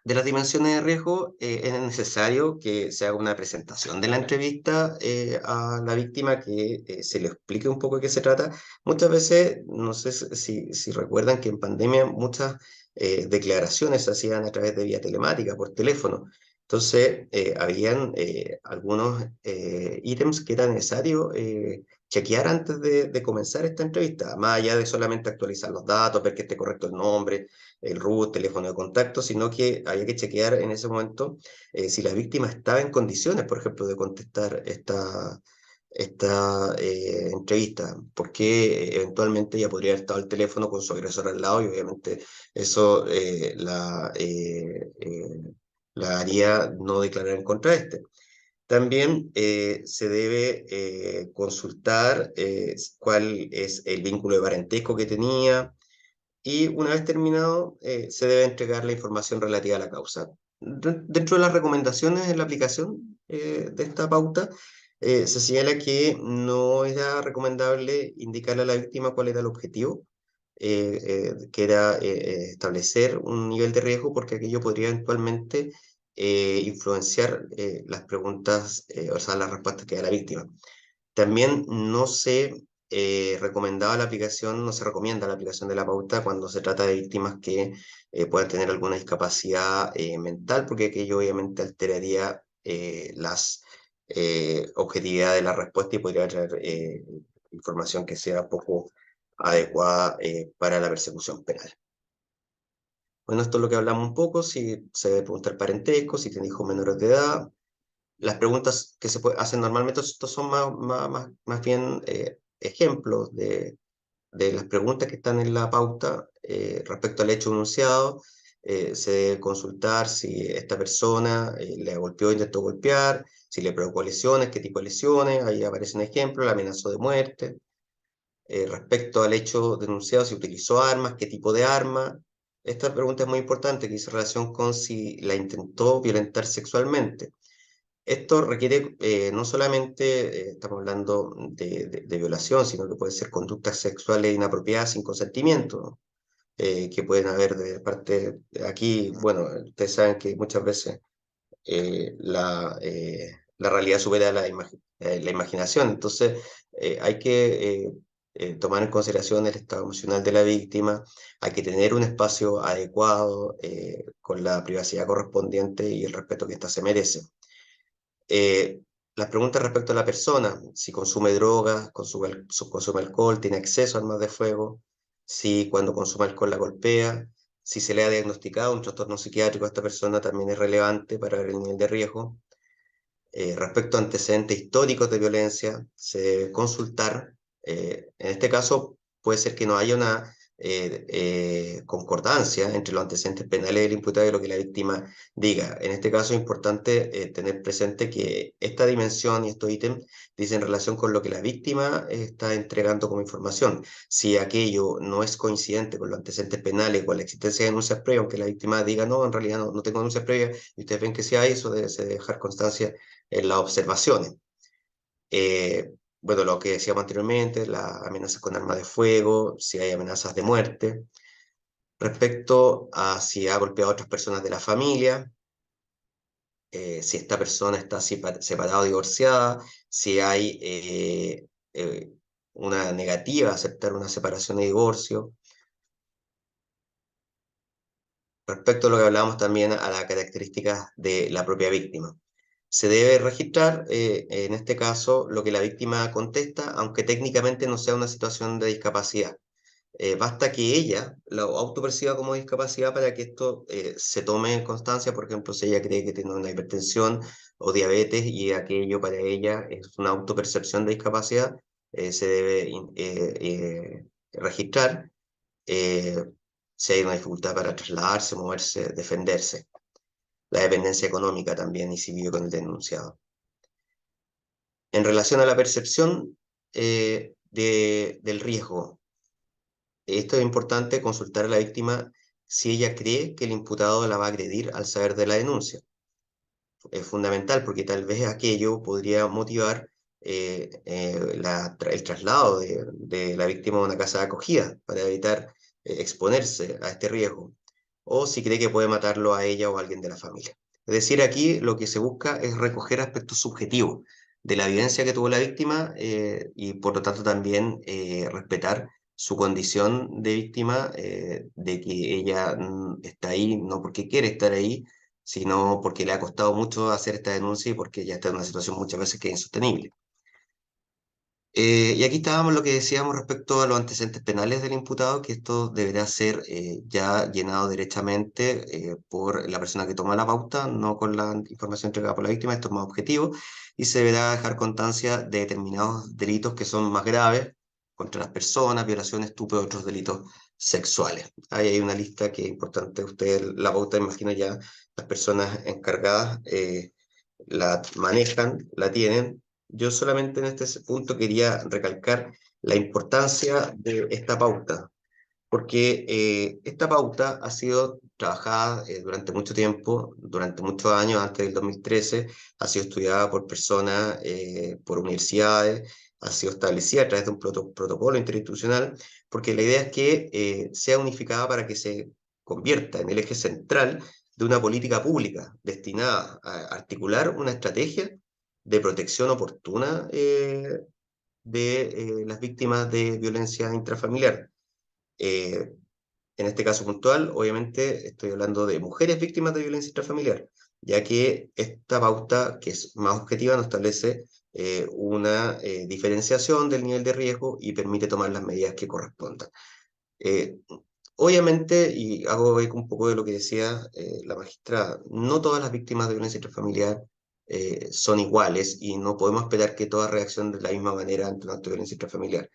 [SPEAKER 7] de las dimensiones de riesgo, es necesario que se haga una presentación de la entrevista a la víctima, que se le explique un poco de qué se trata. Muchas veces, no sé si recuerdan que en pandemia muchas declaraciones se hacían a través de vía telemática, por teléfono. Entonces, habían algunos ítems que era necesario chequear antes de comenzar esta entrevista, más allá de solamente actualizar los datos, ver que esté correcto el nombre, el RUT, teléfono de contacto, sino que había que chequear en ese momento si la víctima estaba en condiciones, por ejemplo, de contestar esta entrevista, porque eventualmente ella podría haber estado al teléfono con su agresor al lado, y obviamente eso la haría no declarar en contra de este. También se debe consultar cuál es el vínculo de parentesco que tenía, y una vez terminado se debe entregar la información relativa a la causa. Dentro de las recomendaciones en la aplicación de esta pauta, se señala que no era recomendable indicarle a la víctima cuál era el objetivo, que era establecer un nivel de riesgo, porque aquello podría eventualmente influenciar las preguntas, o sea, las respuestas que da la víctima. También no se recomendaba la aplicación, no se recomienda la aplicación de la pauta cuando se trata de víctimas que puedan tener alguna discapacidad mental, porque aquello obviamente alteraría las objetividad de la respuesta y podría traer información que sea poco adecuada para la persecución penal. Bueno, esto es lo que hablamos un poco: si se debe preguntar parentesco, si tiene hijos menores de edad. Las preguntas que se hacen normalmente, estos son más bien ejemplos de las preguntas que están en la pauta respecto al hecho enunciado. Se debe consultar si esta persona le golpeó o intentó golpear, si le provocó lesiones, qué tipo de lesiones. Ahí aparece un ejemplo: la amenazó de muerte. Respecto al hecho denunciado, si utilizó armas, qué tipo de arma. esta pregunta es muy importante, que dice relación con si la intentó violentar sexualmente. Esto requiere no solamente, estamos hablando de violación, sino que puede ser conductas sexuales inapropiadas sin consentimiento, que pueden haber de parte, aquí, bueno, ustedes saben que muchas veces la realidad supera la imaginación. Entonces, hay que tomar en consideración el estado emocional de la víctima, hay que tener un espacio adecuado con la privacidad correspondiente y el respeto que ésta se merece. Las preguntas respecto a la persona, si consume drogas, consume alcohol, tiene acceso a armas de fuego, si cuando consume alcohol la golpea, si se le ha diagnosticado un trastorno psiquiátrico a esta persona también es relevante para ver el nivel de riesgo. Respecto a antecedentes históricos de violencia, se debe consultar. En este caso, puede ser que no haya una concordancia entre los antecedentes penales del imputado y lo que la víctima diga. En este caso es importante tener presente que esta dimensión y estos ítems dicen relación con lo que la víctima está entregando como información. Si aquello no es coincidente con los antecedentes penales, con la existencia de denuncias previas, aunque la víctima diga no, en realidad no tengo denuncias previas, y ustedes ven que sí hay, eso se debe dejar constancia en las observaciones. Bueno, lo que decíamos anteriormente, las amenazas con armas de fuego, si hay amenazas de muerte. Respecto a si ha golpeado a otras personas de la familia, si esta persona está separada o divorciada, si hay una negativa a aceptar una separación y divorcio. Respecto a lo que hablábamos también a las características de la propia víctima. Se debe registrar, en este caso, lo que la víctima contesta, aunque técnicamente no sea una situación de discapacidad. Basta que ella lo autoperciba como discapacidad para que esto se tome en constancia. Por ejemplo, si ella cree que tiene una hipertensión o diabetes y aquello para ella es una autopercepción de discapacidad, se debe registrar. Si hay una dificultad para trasladarse, moverse, defenderse. La dependencia económica también y si vive con el denunciado. En relación a la percepción del riesgo, esto es importante consultar a la víctima si ella cree que el imputado la va a agredir al saber de la denuncia. Es fundamental porque tal vez aquello podría motivar el traslado de la víctima a una casa de acogida para evitar exponerse a este riesgo, o si cree que puede matarlo a ella o a alguien de la familia. Es decir, aquí lo que se busca es recoger aspectos subjetivos de la vivencia que tuvo la víctima y por lo tanto también respetar su condición de víctima, de que ella está ahí no porque quiere estar ahí, sino porque le ha costado mucho hacer esta denuncia y porque ya está en una situación muchas veces que es insostenible. Y aquí estábamos lo que decíamos respecto a los antecedentes penales del imputado, que esto deberá ser ya llenado derechamente por la persona que toma la pauta, no con la información entregada por la víctima. Esto es más objetivo y se deberá dejar constancia de determinados delitos que son más graves contra las personas, violaciones, estupro y otros delitos sexuales. Ahí hay una lista que es importante. Ustedes la pauta, imagino ya las personas encargadas la manejan, la tienen. Yo solamente en este punto quería recalcar la importancia de esta pauta, porque esta pauta ha sido trabajada durante mucho tiempo, durante muchos años, antes del 2013, ha sido estudiada por personas, por universidades, ha sido establecida a través de un protocolo interinstitucional, porque la idea es que sea unificada para que se convierta en el eje central de una política pública destinada a articular una estrategia de protección oportuna de las víctimas de violencia intrafamiliar. En este caso puntual, obviamente estoy hablando de mujeres víctimas de violencia intrafamiliar, ya que esta pauta, que es más objetiva, nos establece una diferenciación del nivel de riesgo y permite tomar las medidas que correspondan. Obviamente, y hago eco un poco de lo que decía la magistrada, no todas las víctimas de violencia intrafamiliar son iguales y no podemos esperar que todas reaccionen de la misma manera ante un acto de violencia intrafamiliar.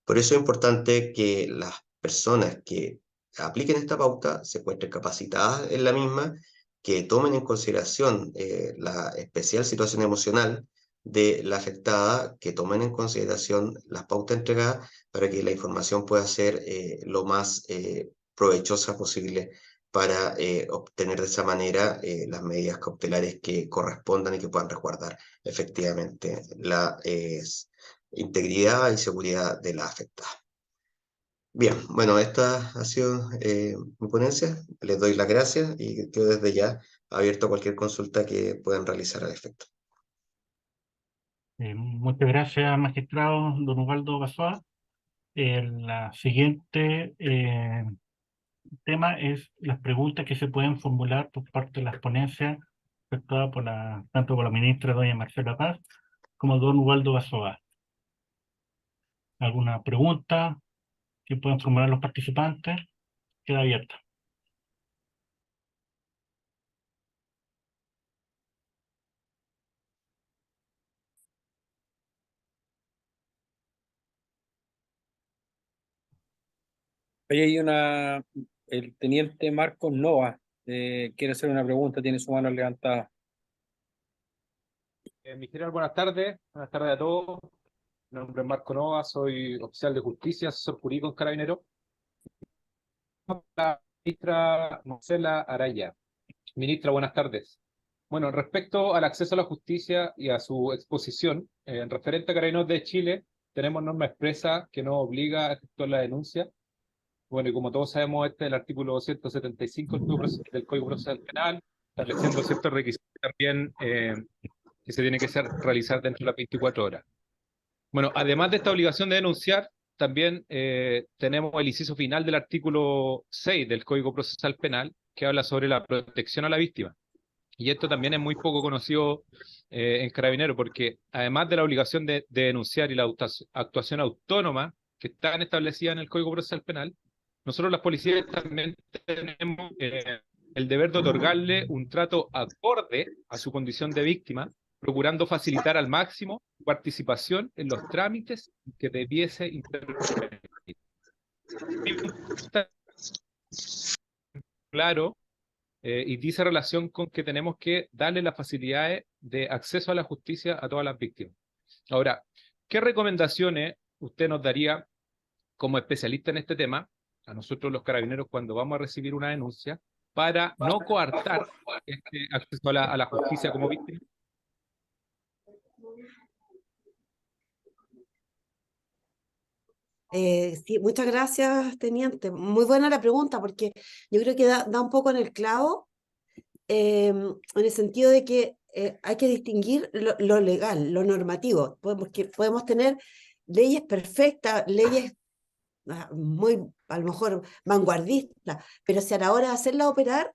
[SPEAKER 7] Por eso es importante que las personas que apliquen esta pauta se encuentren capacitadas en la misma, que tomen en consideración la especial situación emocional de la afectada, que tomen en consideración las pautas entregadas para que la información pueda ser lo más provechosa posible para obtener de esa manera las medidas cautelares que correspondan y que puedan resguardar efectivamente la integridad y seguridad de la afectada. Bien, bueno, esta ha sido mi ponencia. Les doy las gracias y quedo desde ya abierto a cualquier consulta que puedan realizar al efecto.
[SPEAKER 1] Muchas gracias, magistrado don Ubaldo Basoa. La siguiente tema es las preguntas que se pueden formular por parte de las ponencias efectuadas por tanto por la ministra doña Marcela Paz como don Ubaldo Basoa. ¿Alguna pregunta que puedan formular los participantes? Queda abierta.
[SPEAKER 2] Ahí hay el teniente Marcos Nova quiere hacer una pregunta, tiene su mano levantada.
[SPEAKER 9] Mi general, buenas tardes a todos. Mi nombre es Marco Nova, soy oficial de justicia, asesor jurídico en Carabineros. La ministra Marcela Araya. Ministra, buenas tardes. Bueno, respecto al acceso a la justicia y a su exposición, en referente a Carabineros de Chile, tenemos norma expresa que nos obliga a efectuar la denuncia. Bueno, y como todos sabemos, este es el artículo 275 del Código Procesal Penal, estableciendo ciertos requisitos también que se tiene que realizar dentro de las 24 horas. Bueno, además de esta obligación de denunciar, también tenemos el inciso final del artículo 6 del Código Procesal Penal, que habla sobre la protección a la víctima. Y esto también es muy poco conocido en Carabineros, porque además de la obligación de denunciar y la actuación autónoma que están establecidas en el Código Procesal Penal, nosotros las policías también tenemos el deber de otorgarle un trato acorde a su condición de víctima, procurando facilitar al máximo su participación en los trámites que debiese intervenir. Claro, y dice relación con que tenemos que darle las facilidades de acceso a la justicia a todas las víctimas. Ahora, ¿qué recomendaciones usted nos daría como especialista en este tema, a nosotros los carabineros, cuando vamos a recibir una denuncia, para no coartar este acceso a la justicia como víctima?
[SPEAKER 3] Sí, muchas gracias, teniente. Muy buena la pregunta, porque yo creo que da un poco en el clavo, en el sentido de que hay que distinguir lo legal, lo normativo. Podemos tener leyes perfectas, leyes muy, a lo mejor, vanguardistas, pero si a la hora de hacerlas operar,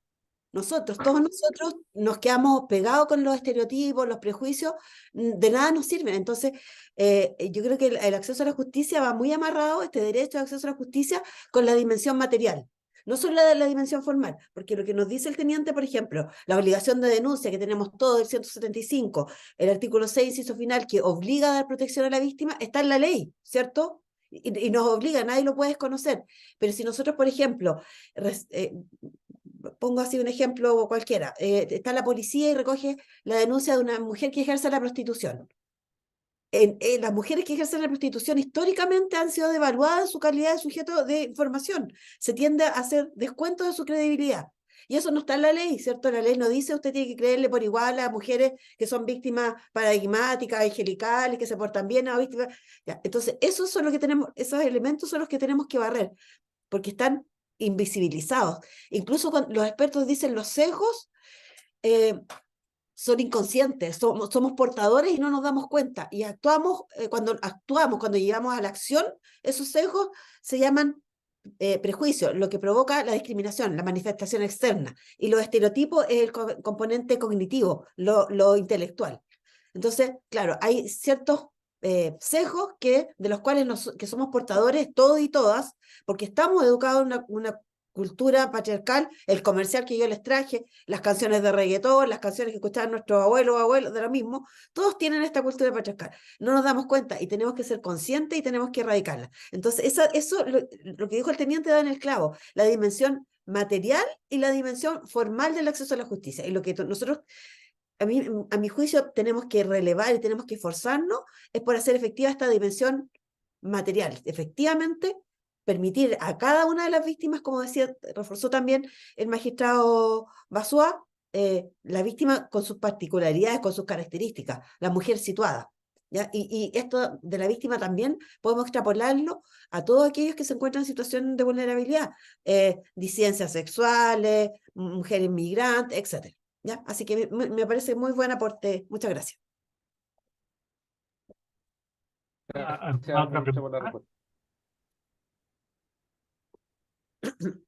[SPEAKER 3] todos nosotros nos quedamos pegados con los estereotipos, los prejuicios, de nada nos sirven. Entonces, yo creo que el acceso a la justicia va muy amarrado, este derecho de acceso a la justicia, con la dimensión material. No solo la dimensión formal, porque lo que nos dice el teniente, por ejemplo, la obligación de denuncia que tenemos todo el 175, el artículo 6, inciso final, que obliga a dar protección a la víctima, está en la ley, ¿cierto? Y nos obliga, nadie lo puede desconocer. Pero si nosotros, por ejemplo, pongo así un ejemplo cualquiera, está la policía y recoge la denuncia de una mujer que ejerce la prostitución. Las mujeres que ejercen la prostitución históricamente han sido devaluadas en su calidad de sujeto de información. Se tiende a hacer descuento de su credibilidad. Y eso no está en la ley, ¿cierto? La ley no dice usted tiene que creerle por igual a mujeres que son víctimas paradigmáticas, angelicales, que se portan bien a víctimas. Ya, entonces, esos elementos son los que tenemos que barrer, porque están invisibilizados. Incluso cuando los expertos dicen los sesgos son inconscientes, somos portadores y no nos damos cuenta. Y cuando llegamos a la acción, esos sesgos se llaman prejuicios, lo que provoca la discriminación, la manifestación externa. Y los estereotipos es el componente cognitivo, lo intelectual. Entonces, claro, hay ciertos sesgos de los cuales que somos portadores todos y todas, porque estamos educados en una cultura patriarcal, el comercial que yo les traje, las canciones de reggaetón, las canciones que escuchaban nuestros abuelos, de lo mismo, todos tienen esta cultura patriarcal. No nos damos cuenta y tenemos que ser conscientes y tenemos que erradicarla. Entonces, lo que dijo el teniente da en el clavo, la dimensión material y la dimensión formal del acceso a la justicia. Y lo que nosotros, a mi juicio, tenemos que relevar y tenemos que esforzarnos es por hacer efectiva esta dimensión material. Efectivamente, permitir a cada una de las víctimas, como decía, reforzó también el magistrado Basua, la víctima con sus particularidades, con sus características, la mujer situada. ¿Ya? Y esto de la víctima también podemos extrapolarlo a todos aquellos que se encuentran en situación de vulnerabilidad, disidencias sexuales, mujeres migrantes, etc. ¿Ya? Así que me parece muy buen aporte. Muchas gracias.
[SPEAKER 9] Gracias,
[SPEAKER 1] Otra
[SPEAKER 9] ministra, por la
[SPEAKER 1] pregunta.
[SPEAKER 9] respuesta.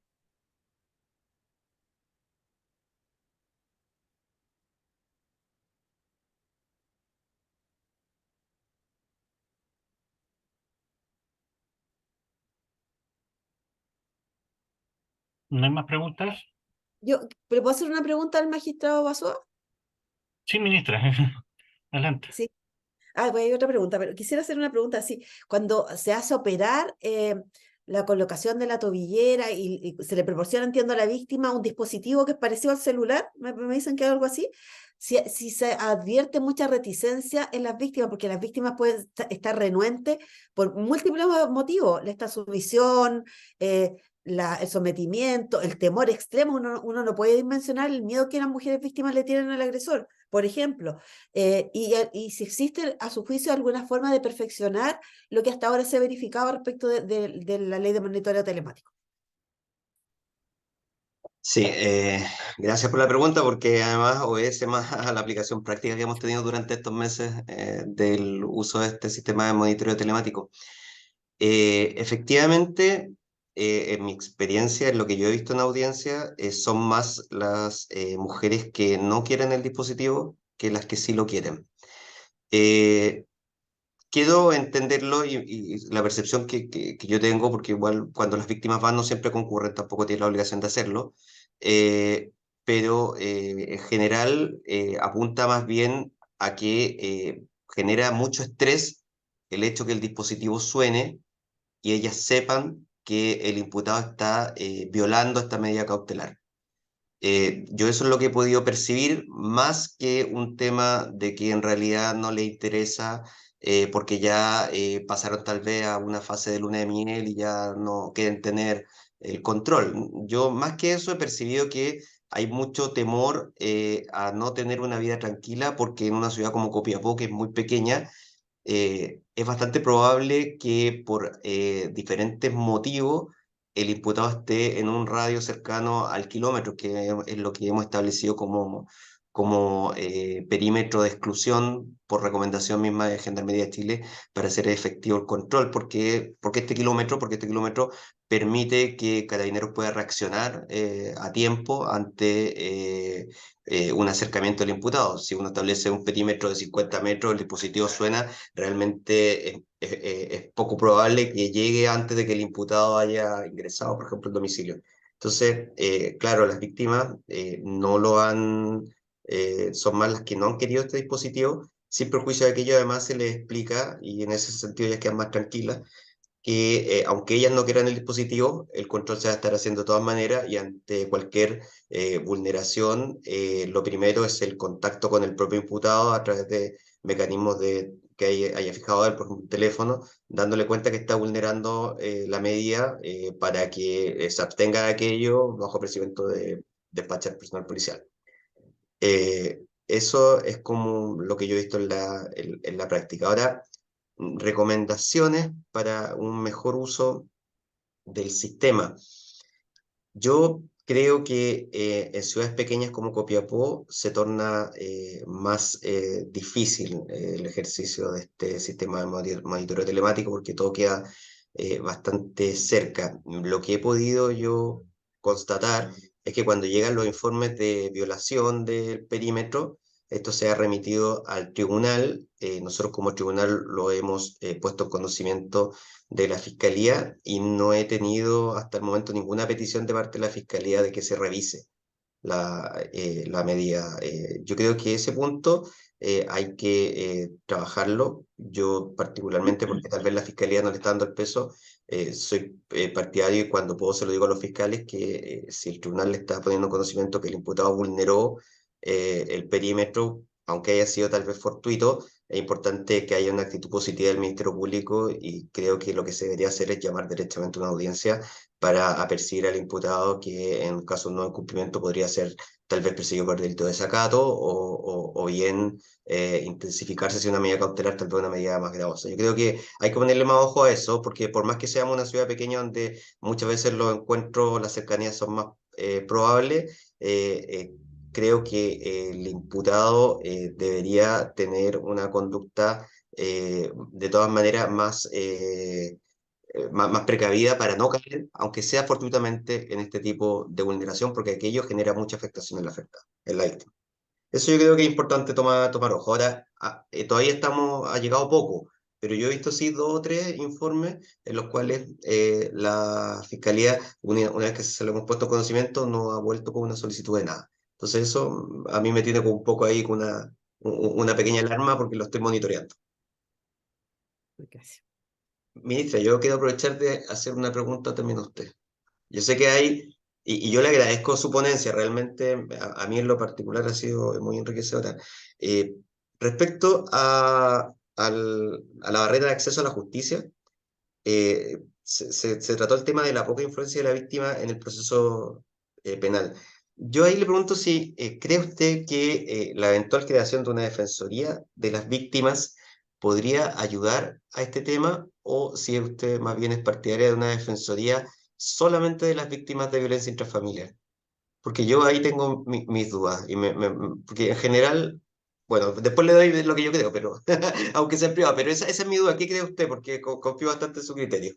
[SPEAKER 1] ¿No hay más preguntas?
[SPEAKER 3] ¿Pero puedo hacer una pregunta al magistrado Basua?
[SPEAKER 1] Sí, ministra. Adelante.
[SPEAKER 3] Sí. Pues hay otra pregunta, pero quisiera hacer una pregunta así. Cuando se hace operar la colocación de la tobillera y se le proporciona, entiendo, a la víctima un dispositivo que es parecido al celular, me dicen que es algo así, si se advierte mucha reticencia en las víctimas, porque las víctimas pueden estar renuentes por múltiples motivos, esta sumisión, el sometimiento, el temor extremo, uno no puede dimensionar el miedo que las mujeres víctimas le tienen al agresor, por ejemplo. Y si existe, a su juicio, alguna forma de perfeccionar lo que hasta ahora se ha verificado respecto de la ley de monitoreo telemático.
[SPEAKER 7] Sí, gracias por la pregunta porque además obedece más a la aplicación práctica que hemos tenido durante estos meses del uso de este sistema de monitoreo telemático. Efectivamente, en mi experiencia, en lo que yo he visto en audiencia, son más las mujeres que no quieren el dispositivo que las que sí lo quieren. Quiero entenderlo y la percepción que yo tengo, porque igual cuando las víctimas van no siempre concurren, tampoco tienen la obligación de hacerlo, pero en general apunta más bien a que genera mucho estrés el hecho que el dispositivo suene y ellas sepan que el imputado está violando esta medida cautelar. Yo eso es lo que he podido percibir, más que un tema de que en realidad no le interesa porque ya pasaron tal vez a una fase de luna de miel y ya no quieren tener el control. Yo más que eso he percibido que hay mucho temor a no tener una vida tranquila porque en una ciudad como Copiapó, que es muy pequeña, es bastante probable que por diferentes motivos el imputado esté en un radio cercano al kilómetro, que es lo que hemos establecido como perímetro de exclusión por recomendación misma de Gendarmería de Chile para hacer efectivo el control. Porque este kilómetro permite que Carabineros pueda reaccionar a tiempo ante un acercamiento del imputado. Si uno establece un perímetro de 50 metros, el dispositivo suena, realmente es poco probable que llegue antes de que el imputado haya ingresado, por ejemplo, al domicilio. Entonces, claro, las víctimas no lo han, son más las que no han querido este dispositivo, sin perjuicio de aquello además se les explica, y en ese sentido ellas quedan más tranquilas, que aunque ellas no quieran el dispositivo, el control se va a estar haciendo de todas maneras y ante cualquier vulneración, lo primero es el contacto con el propio imputado a través de mecanismos que haya fijado él, por ejemplo, un teléfono, dándole cuenta que está vulnerando la medida para que se abstenga de aquello bajo procedimiento de despachar personal policial. Eso es como lo que yo he visto en la práctica. Ahora, recomendaciones para un mejor uso del sistema. Yo creo que en ciudades pequeñas como Copiapó se torna más difícil el ejercicio de este sistema de monitoreo telemático porque todo queda bastante cerca. Lo que he podido yo constatar es que cuando llegan los informes de violación del perímetro, esto se ha remitido al tribunal. Nosotros como tribunal lo hemos puesto en conocimiento de la Fiscalía y no he tenido hasta el momento ninguna petición de parte de la Fiscalía de que se revise la medida. Yo creo que ese punto hay que trabajarlo. Yo particularmente, porque tal vez la Fiscalía no le está dando el peso, soy partidario y cuando puedo se lo digo a los fiscales que si el tribunal le está poniendo conocimiento que el imputado vulneró el perímetro, aunque haya sido tal vez fortuito, es importante que haya una actitud positiva del Ministerio Público y creo que lo que se debería hacer es llamar directamente a una audiencia para apercibir al imputado que en caso de no incumplimiento podría ser tal vez perseguido por delito de desacato o bien intensificarse si una medida cautelar, tal vez una medida más gravosa. Yo creo que hay que ponerle más ojo a eso porque por más que seamos una ciudad pequeña donde muchas veces los encuentros, las cercanías son más probables, creo que el imputado debería tener una conducta de todas maneras más precavida para no caer, aunque sea fortuitamente, en este tipo de vulneración, porque aquello genera mucha afectación en la afectada, en la víctima. Eso yo creo que es importante tomar ojo. Ahora, todavía ha llegado poco, pero yo he visto sí 2 o 3 informes en los cuales la Fiscalía, una vez que se lo hemos puesto en conocimiento, no ha vuelto con una solicitud de nada. Entonces eso a mí me tiene como un poco ahí con una pequeña alarma porque lo estoy monitoreando.
[SPEAKER 3] Gracias.
[SPEAKER 7] Ministra, yo quiero aprovechar de hacer una pregunta también a usted. Yo sé que hay, y yo le agradezco su ponencia, realmente a mí en lo particular ha sido muy enriquecedora. Eh, Respecto a la barrera de acceso a la justicia, se trató el tema de la poca influencia de la víctima en el proceso penal. Yo ahí le pregunto si cree usted que la eventual creación de una defensoría de las víctimas podría ayudar a este tema o si usted más bien es partidaria de una defensoría solamente de las víctimas de violencia intrafamiliar. Porque yo ahí tengo mis dudas, porque en general, bueno, después le doy lo que yo creo, pero aunque sea en privado, pero esa es mi duda. ¿Qué cree usted? Porque confío bastante en su criterio.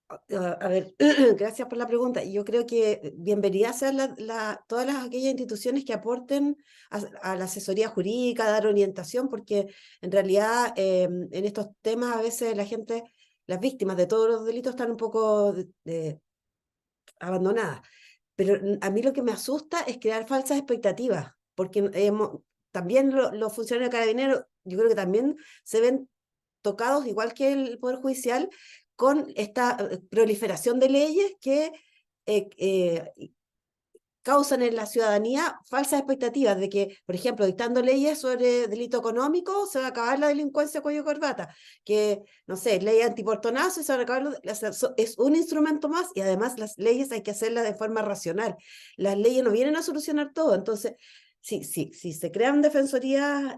[SPEAKER 3] A ver, gracias por la pregunta. Yo creo que bienvenida sean todas aquellas instituciones que aporten a la asesoría jurídica, a dar orientación, porque en realidad en estos temas a veces las víctimas de todos los delitos están un poco abandonadas. Pero a mí lo que me asusta es crear falsas expectativas, porque también los funcionarios de Carabineros, yo creo que también se ven tocados, igual que el Poder Judicial, con esta proliferación de leyes que causan en la ciudadanía falsas expectativas de que, por ejemplo, dictando leyes sobre delito económico, se va a acabar la delincuencia cuello y corbata, que, no sé, ley antiportonazo, se va a acabar, es un instrumento más y además las leyes hay que hacerlas de forma racional. Las leyes no vienen a solucionar todo, entonces si se crean defensorías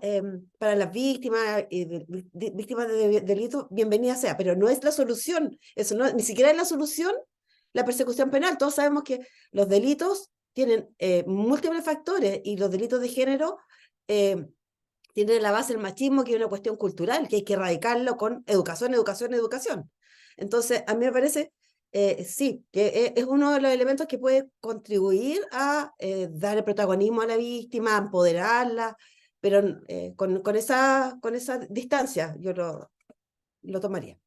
[SPEAKER 3] para las víctimas, víctimas de delitos, bienvenida sea, pero no es la solución, eso no, ni siquiera es la solución la persecución penal. Todos sabemos que los delitos tienen múltiples factores y los delitos de género tienen la base el machismo, que es una cuestión cultural, que hay que erradicarlo con educación, educación, educación. Entonces, a mí me parece sí, que es uno de los elementos que puede contribuir a dar el protagonismo a la víctima, a empoderarla, pero con esa distancia yo lo tomaría.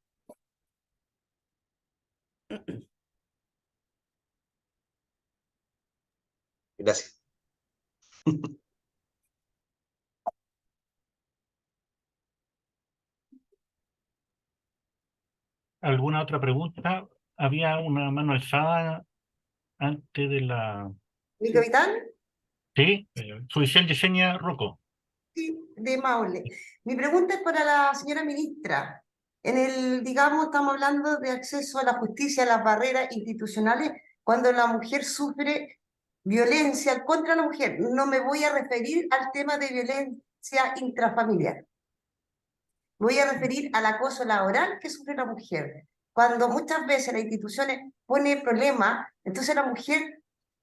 [SPEAKER 7] Gracias.
[SPEAKER 1] ¿Alguna otra pregunta? Había una mano alzada antes de la...
[SPEAKER 5] ¿Mi capitán?
[SPEAKER 1] Sí, Judicial Yesenia Rocco.
[SPEAKER 5] Sí, de Maule. Mi pregunta es para la señora ministra. Digamos, estamos hablando de acceso a la justicia, a las barreras institucionales, cuando la mujer sufre violencia contra la mujer. No me voy a referir al tema de violencia intrafamiliar. Me voy a referir al acoso laboral que sufre la mujer. Cuando muchas veces las instituciones ponen problemas, entonces la mujer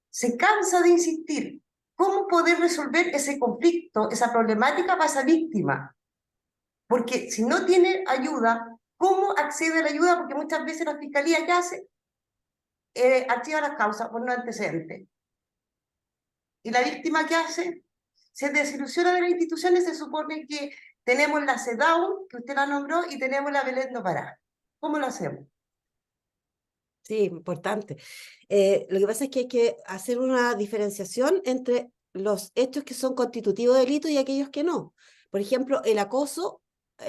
[SPEAKER 5] se cansa de insistir. ¿Cómo poder resolver ese conflicto, esa problemática para esa víctima? Porque si no tiene ayuda, ¿cómo accede a la ayuda? Porque muchas veces la fiscalía, ¿qué hace? Activa las causas por no antecedentes. ¿Y la víctima qué hace? Se desilusiona de las instituciones. Se supone que tenemos la CEDAW, que usted la nombró, y tenemos la Belén do Pará. ¿Cómo lo hacemos?
[SPEAKER 3] Sí, importante. Lo que pasa es que hay que hacer una diferenciación entre los hechos que son constitutivos de delito y aquellos que no. Por ejemplo, el acoso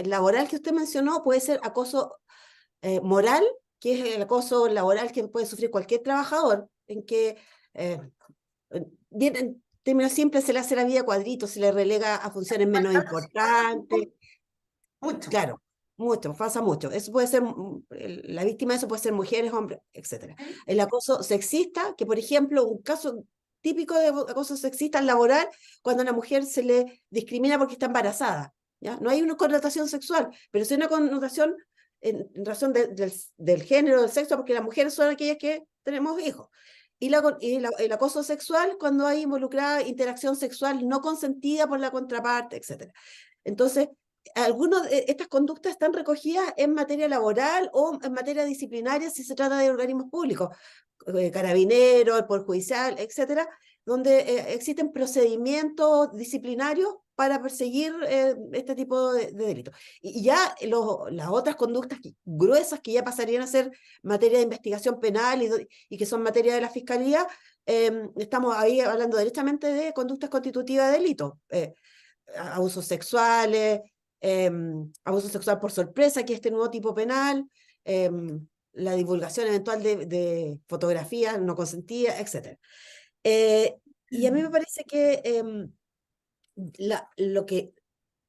[SPEAKER 3] laboral que usted mencionó puede ser acoso moral, que es el acoso laboral que puede sufrir cualquier trabajador, en que, bien, en términos simples, se le hace la vida cuadrito, se le relega a funciones menos importantes,
[SPEAKER 5] Mucho.
[SPEAKER 3] Claro, mucho, pasa mucho. Eso puede ser, la víctima de eso puede ser mujeres, hombres, etc. El acoso sexista, que por ejemplo, un caso típico de acoso sexista laboral, cuando a una mujer se le discrimina porque está embarazada, ¿ya? No hay una connotación sexual, pero sí una connotación en razón del género, del sexo, porque las mujeres son aquellas que tenemos hijos. El acoso sexual cuando hay involucrada interacción sexual no consentida por la contraparte, etc. Entonces, algunas de estas conductas están recogidas en materia laboral o en materia disciplinaria si se trata de organismos públicos, carabineros, el Poder Judicial, etcétera, donde existen procedimientos disciplinarios para perseguir este tipo de delitos. Y ya las otras conductas gruesas que ya pasarían a ser materia de investigación penal y que son materia de la Fiscalía, estamos ahí hablando directamente de conductas constitutivas de delito. Abusos sexuales, abuso sexual por sorpresa, que es este nuevo tipo penal, la divulgación eventual de fotografías no consentidas, etc. Y a mí me parece que lo que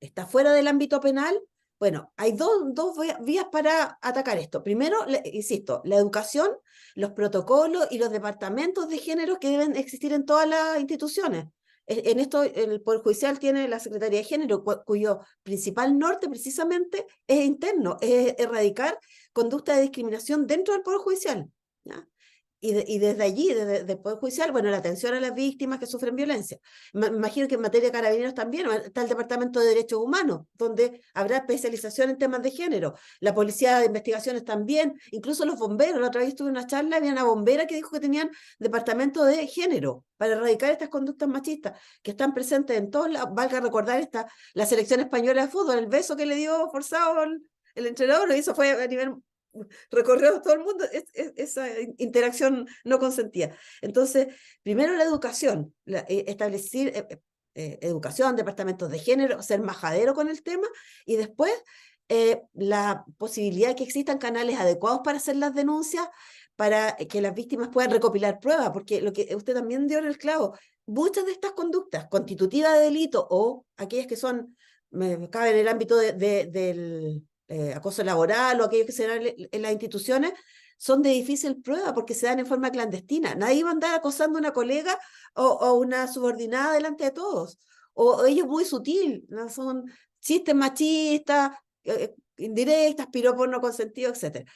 [SPEAKER 3] está fuera del ámbito penal, bueno, hay dos vías para atacar esto. Primero, insisto, la educación, los protocolos y los departamentos de género que deben existir en todas las instituciones. En esto, el Poder Judicial tiene la Secretaría de Género, cuyo principal norte precisamente es interno, es erradicar conducta de discriminación dentro del Poder Judicial, ¿ya? Y desde allí, desde el Poder Judicial, bueno, la atención a las víctimas que sufren violencia. Me imagino que en materia de carabineros también está el Departamento de Derechos Humanos, donde habrá especialización en temas de género. La Policía de Investigaciones también, incluso los bomberos. La otra vez tuve una charla, había una bombera que dijo que tenían departamento de género para erradicar estas conductas machistas que están presentes en todos lados. Valga recordar la selección española de fútbol, el beso que le dio forzado el entrenador, lo hizo, fue a nivel recorrió todo el mundo esa interacción no consentida. Entonces, primero la educación, establecer educación, departamentos de género, ser majadero con el tema, y después la posibilidad de que existan canales adecuados para hacer las denuncias, para que las víctimas puedan recopilar pruebas, porque lo que usted también dio en el clavo, muchas de estas conductas constitutivas de delito o aquellas que son, caben en el ámbito del acoso laboral o aquellos que se dan en las instituciones, son de difícil prueba porque se dan en forma clandestina. Nadie va a andar acosando a una colega o una subordinada delante de todos. O ellos muy sutil, ¿no? Son chistes machistas, indirectas, piropos no consentidos, etc.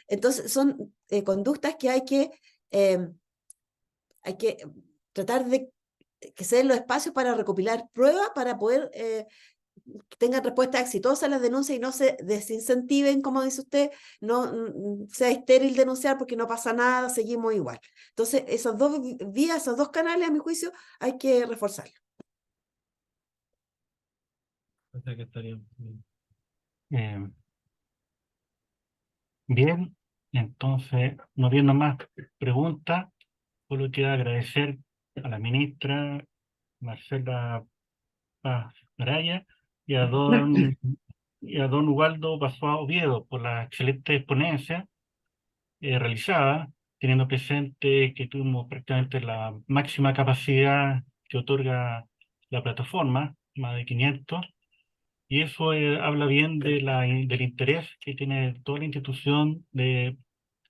[SPEAKER 3] Entonces son conductas que hay que tratar de que se den los espacios para recopilar pruebas para poder que tengan respuestas exitosas a las denuncias y no se desincentiven, como dice usted, no sea estéril denunciar porque no pasa nada, seguimos igual. Entonces, esas dos vías, esos dos canales, a mi juicio, hay que reforzarlos.
[SPEAKER 1] Bien, entonces, no viendo más preguntas, solo queda agradecer a la ministra Marcela Paz Araya y a don Ubaldo Pascual Oviedo por la excelente ponencia realizada, teniendo presente que tuvimos prácticamente la máxima capacidad que otorga la plataforma, más de 500, y eso habla bien del interés que tiene toda la institución de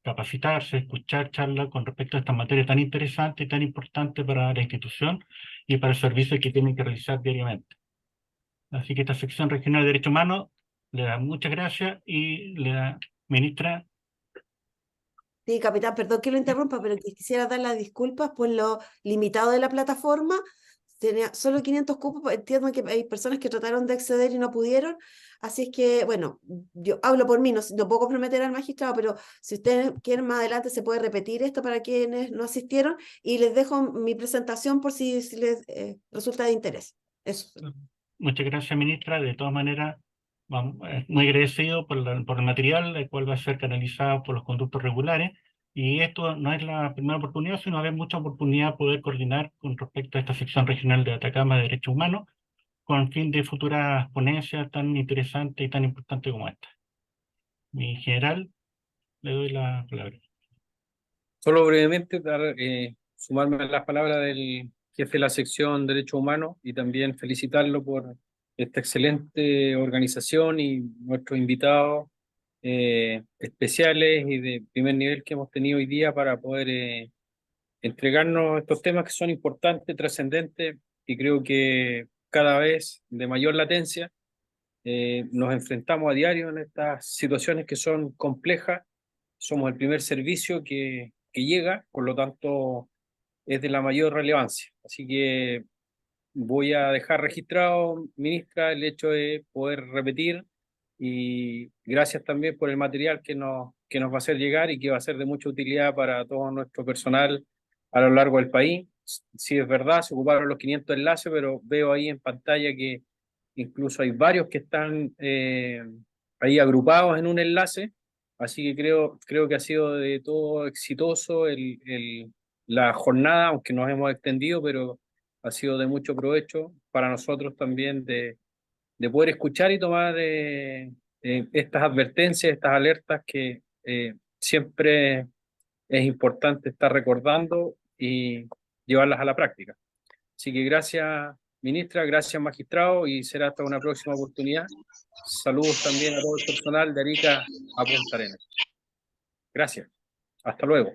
[SPEAKER 1] capacitarse, escuchar charlas con respecto a esta materia tan interesante y tan importante para la institución y para el servicio que tienen que realizar diariamente. Así que esta sección regional de Derechos Humanos le da muchas gracias y le da, ministra.
[SPEAKER 3] Sí, capitán, perdón que lo interrumpa, pero quisiera dar las disculpas por lo limitado de la plataforma. Tenía solo 500 cupos, entiendo que hay personas que trataron de acceder y no pudieron, así es que, bueno, yo hablo por mí, no puedo comprometer al magistrado, pero si ustedes quieren más adelante se puede repetir esto para quienes no asistieron y les dejo mi presentación por si les resulta de interés. Eso.
[SPEAKER 1] Muchas gracias, ministra. De todas maneras, muy agradecido por el material, el cual va a ser canalizado por los conductos regulares. Y esto no es la primera oportunidad, sino haber mucha oportunidad de poder coordinar con respecto a esta sección regional de Atacama de Derechos Humanos, con el fin de futuras ponencias tan interesantes y tan importantes como esta. Mi general, le doy la palabra.
[SPEAKER 2] Solo brevemente, sumarme a las palabras del jefe de la sección Derechos Humanos y también felicitarlo por esta excelente organización y nuestros invitados especiales y de primer nivel que hemos tenido hoy día para poder entregarnos estos temas que son importantes, trascendentes y creo que cada vez de mayor latencia. Nos enfrentamos a diario en estas situaciones que son complejas. Somos el primer servicio que llega, por lo tanto es de la mayor relevancia. Así que voy a dejar registrado, ministra, el hecho de poder repetir y gracias también por el material que nos va a hacer llegar y que va a ser de mucha utilidad para todo nuestro personal a lo largo del país. Sí, es verdad, se ocuparon los 500 enlaces, pero veo ahí en pantalla que incluso hay varios que están ahí agrupados en un enlace, así que creo que ha sido de todo exitoso la jornada, aunque nos hemos extendido, pero ha sido de mucho provecho para nosotros también de poder escuchar y tomar estas advertencias, estas alertas que siempre es importante estar recordando y llevarlas a la práctica. Así que gracias, ministra, gracias, magistrado, y será hasta una próxima oportunidad. Saludos también a todo el personal de Arica a Punta Arenas. Gracias. Hasta luego.